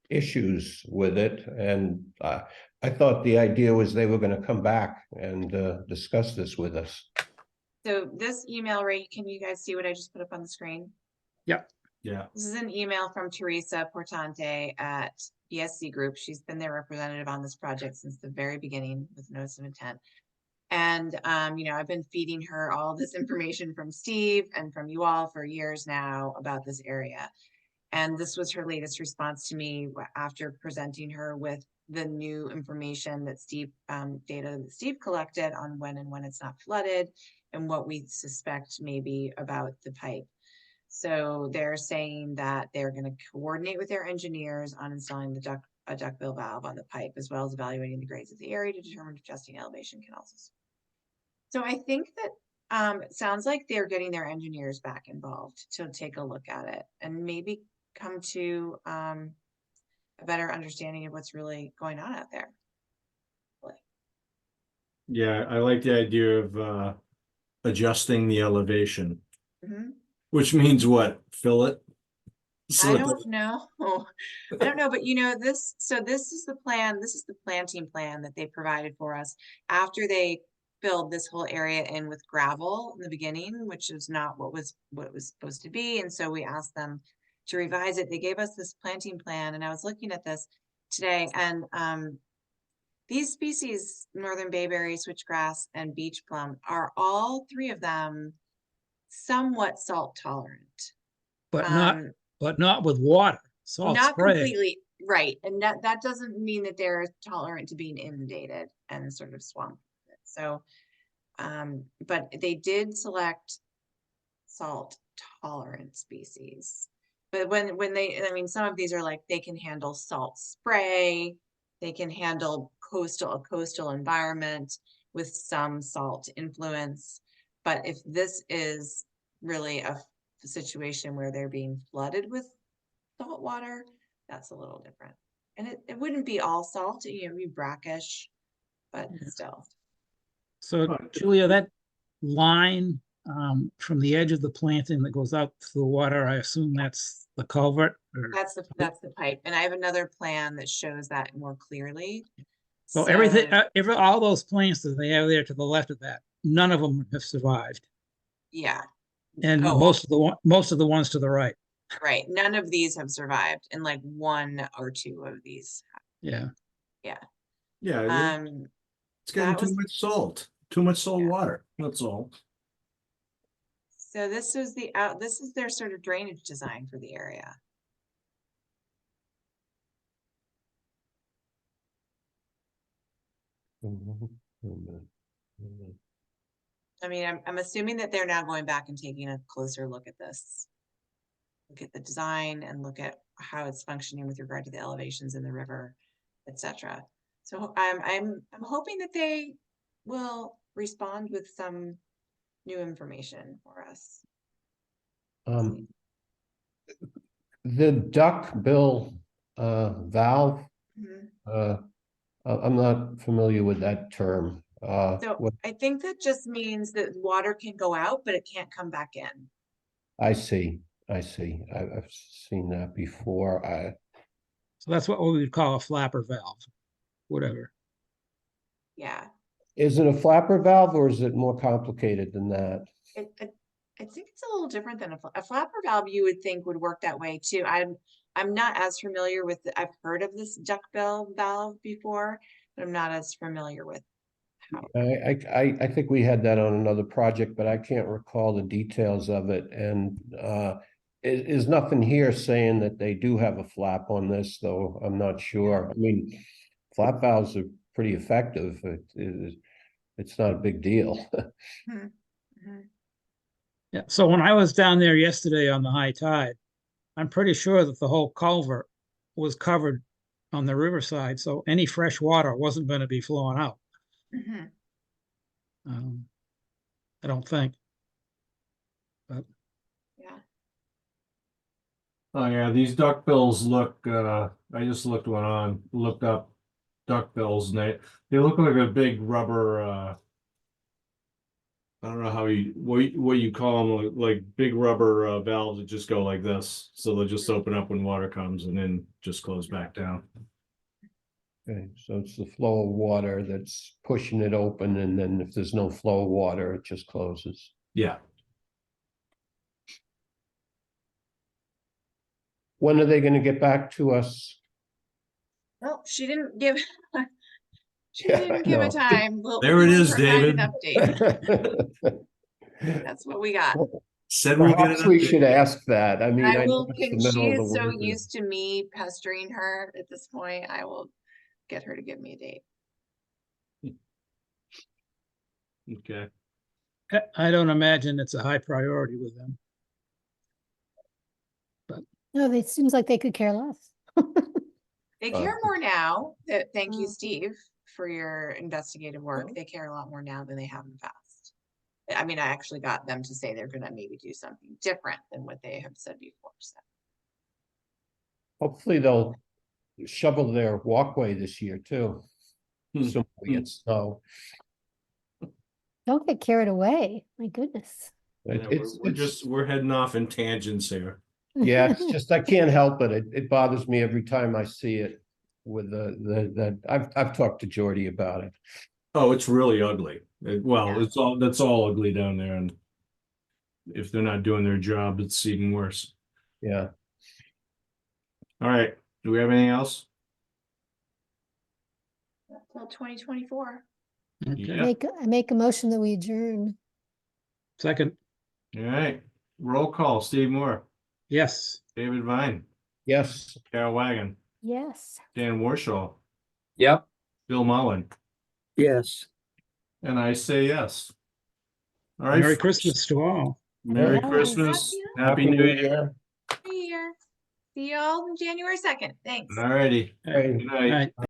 issues with it, and I thought the idea was they were going to come back and discuss this with us. So this email, right? Can you guys see what I just put up on the screen? Yep. Yeah. This is an email from Teresa Portante at ESC Group. She's been their representative on this project since the very beginning with notice of intent. And, I've been feeding her all this information from Steve and from you all for years now about this area. And this was her latest response to me after presenting her with the new information that data that Steve collected on when and when it's not flooded and what we suspect maybe about the pipe. So they're saying that they're going to coordinate with their engineers on installing a duckbill valve on the pipe, as well as evaluating the grades of the area to determine if adjusting elevation can also. So I think that it sounds like they're getting their engineers back involved to take a look at it and maybe come to a better understanding of what's really going on out there. Yeah, I like the idea of adjusting the elevation, which means what? Fill it? I don't know. I don't know, but this. So this is the plan. This is the planting plan that they provided for us after they filled this whole area in with gravel in the beginning, which is not what it was supposed to be. And so we asked them to revise it. They gave us this planting plan, and I was looking at this today, and these species, northern bayberry, switchgrass, and beach plum, are all three of them somewhat salt tolerant. but not, Um, but not with water, salt Not spray. completely, right, and that doesn't mean that they're tolerant to being inundated and sort of swamped. So, but they did select salt tolerant species. But when they, I mean, some of these are like, they can handle salt spray, they can handle a coastal environment with some salt influence. But if this is really a situation where they're being flooded with salt water, that's a little different. And it wouldn't be all salt, you know, be brackish, but still. So Julia, that line from the edge of the planting that goes out to the water, I assume that's the culvert? Or... That's the pipe. And I have another plan that shows that more clearly. So everything, all those plants that they have there to the left of that, none of them have survived. Yeah. And Oh, most of the ones to the right. right. None of these have survived, and like 1 or 2 of these. Yeah. Yeah. Yeah, it's getting that too was- much salt, too much salt water, that's all. So this is this is their sort of drainage design for the area. I mean, I'm assuming that they're now going back and taking a closer look at this. Look at the design and look at how it's functioning with regard to the elevations in the river, etc. So I'm hoping that they will respond with some new information for us. The duck bill valve, Mhm. I'm not familiar with that term. So What, I think that just means that water can go out, but it can't come back in. I see. I've seen that before. So that's what we would call a flapper valve, whatever. Yeah. Is it a flapper valve or is it more complicated than that? I think it's a little different than a flapper valve. You would think would work that way too. I'm not as familiar with I've heard of this duckbill valve before, but I'm not as familiar with how. I think we had that on another project, but I can't recall the details of it. And is nothing here saying that they do have a flap on this, though. I'm not sure. I mean, flap valves are pretty effective. It's not a big deal. Yeah. So when I was down there yesterday on the high tide, I'm pretty sure that the whole culvert was covered on the riverside, so any fresh water wasn't going to be flowing out. I don't think. But yeah. Oh yeah, these duckbills look, I just looked looked up duckbills, and they look like a big rubber, I don't know what you call them, like big rubber valves that just go like this. So they'll just open up when water comes and then just close back down. Okay, so it's the flow of water that's pushing it open, and then if there's no flow of water, it just closes. Yeah. When are they going to get back to us? Well, she didn't give she Yeah, didn't I give a know. time. There it is, provide an David. update. That's what we got. Said we'll get Perhaps an we update. should ask that. I mean, I know will, it's the she middle of the is so winter. used to me pestering her at this point. I will get her to give me a date. Okay. I don't imagine it's a high priority with them. No, it seems like they could care less. They care more now. Thank you, Mm. Steve, for your investigative work. They care a lot more now than they have in the past. I mean, I actually got them to say they're going to maybe do something different than what they have said before. So. Hopefully they'll shovel their walkway this year too. So we get snow. Don't get carried away. My goodness. Yeah, It's we're heading off in tangents here. yeah, it's just I can't help it. It bothers me every time I see it with the I've talked to Jordy about it. Oh, it's really ugly. That's all ugly down there, and if they're not doing their job, it's even worse. Yeah. All right. Do we have anything else? Until 2024. Okay. Yeah. I make a motion that we adjourn. Second. All right, roll call, Steve Moore, Yes. David Vine, Yes. Carol Wagon, Yes. Dan Warshaw, Yep. Bill Mullen, Yes. and I say yes. All right. Merry folks. Christmas to all. Merry Yes. Christmas, Happy Happy New Year. New Year. See y'all on January 2nd. Thanks. All righty. Hey. Good night. Right.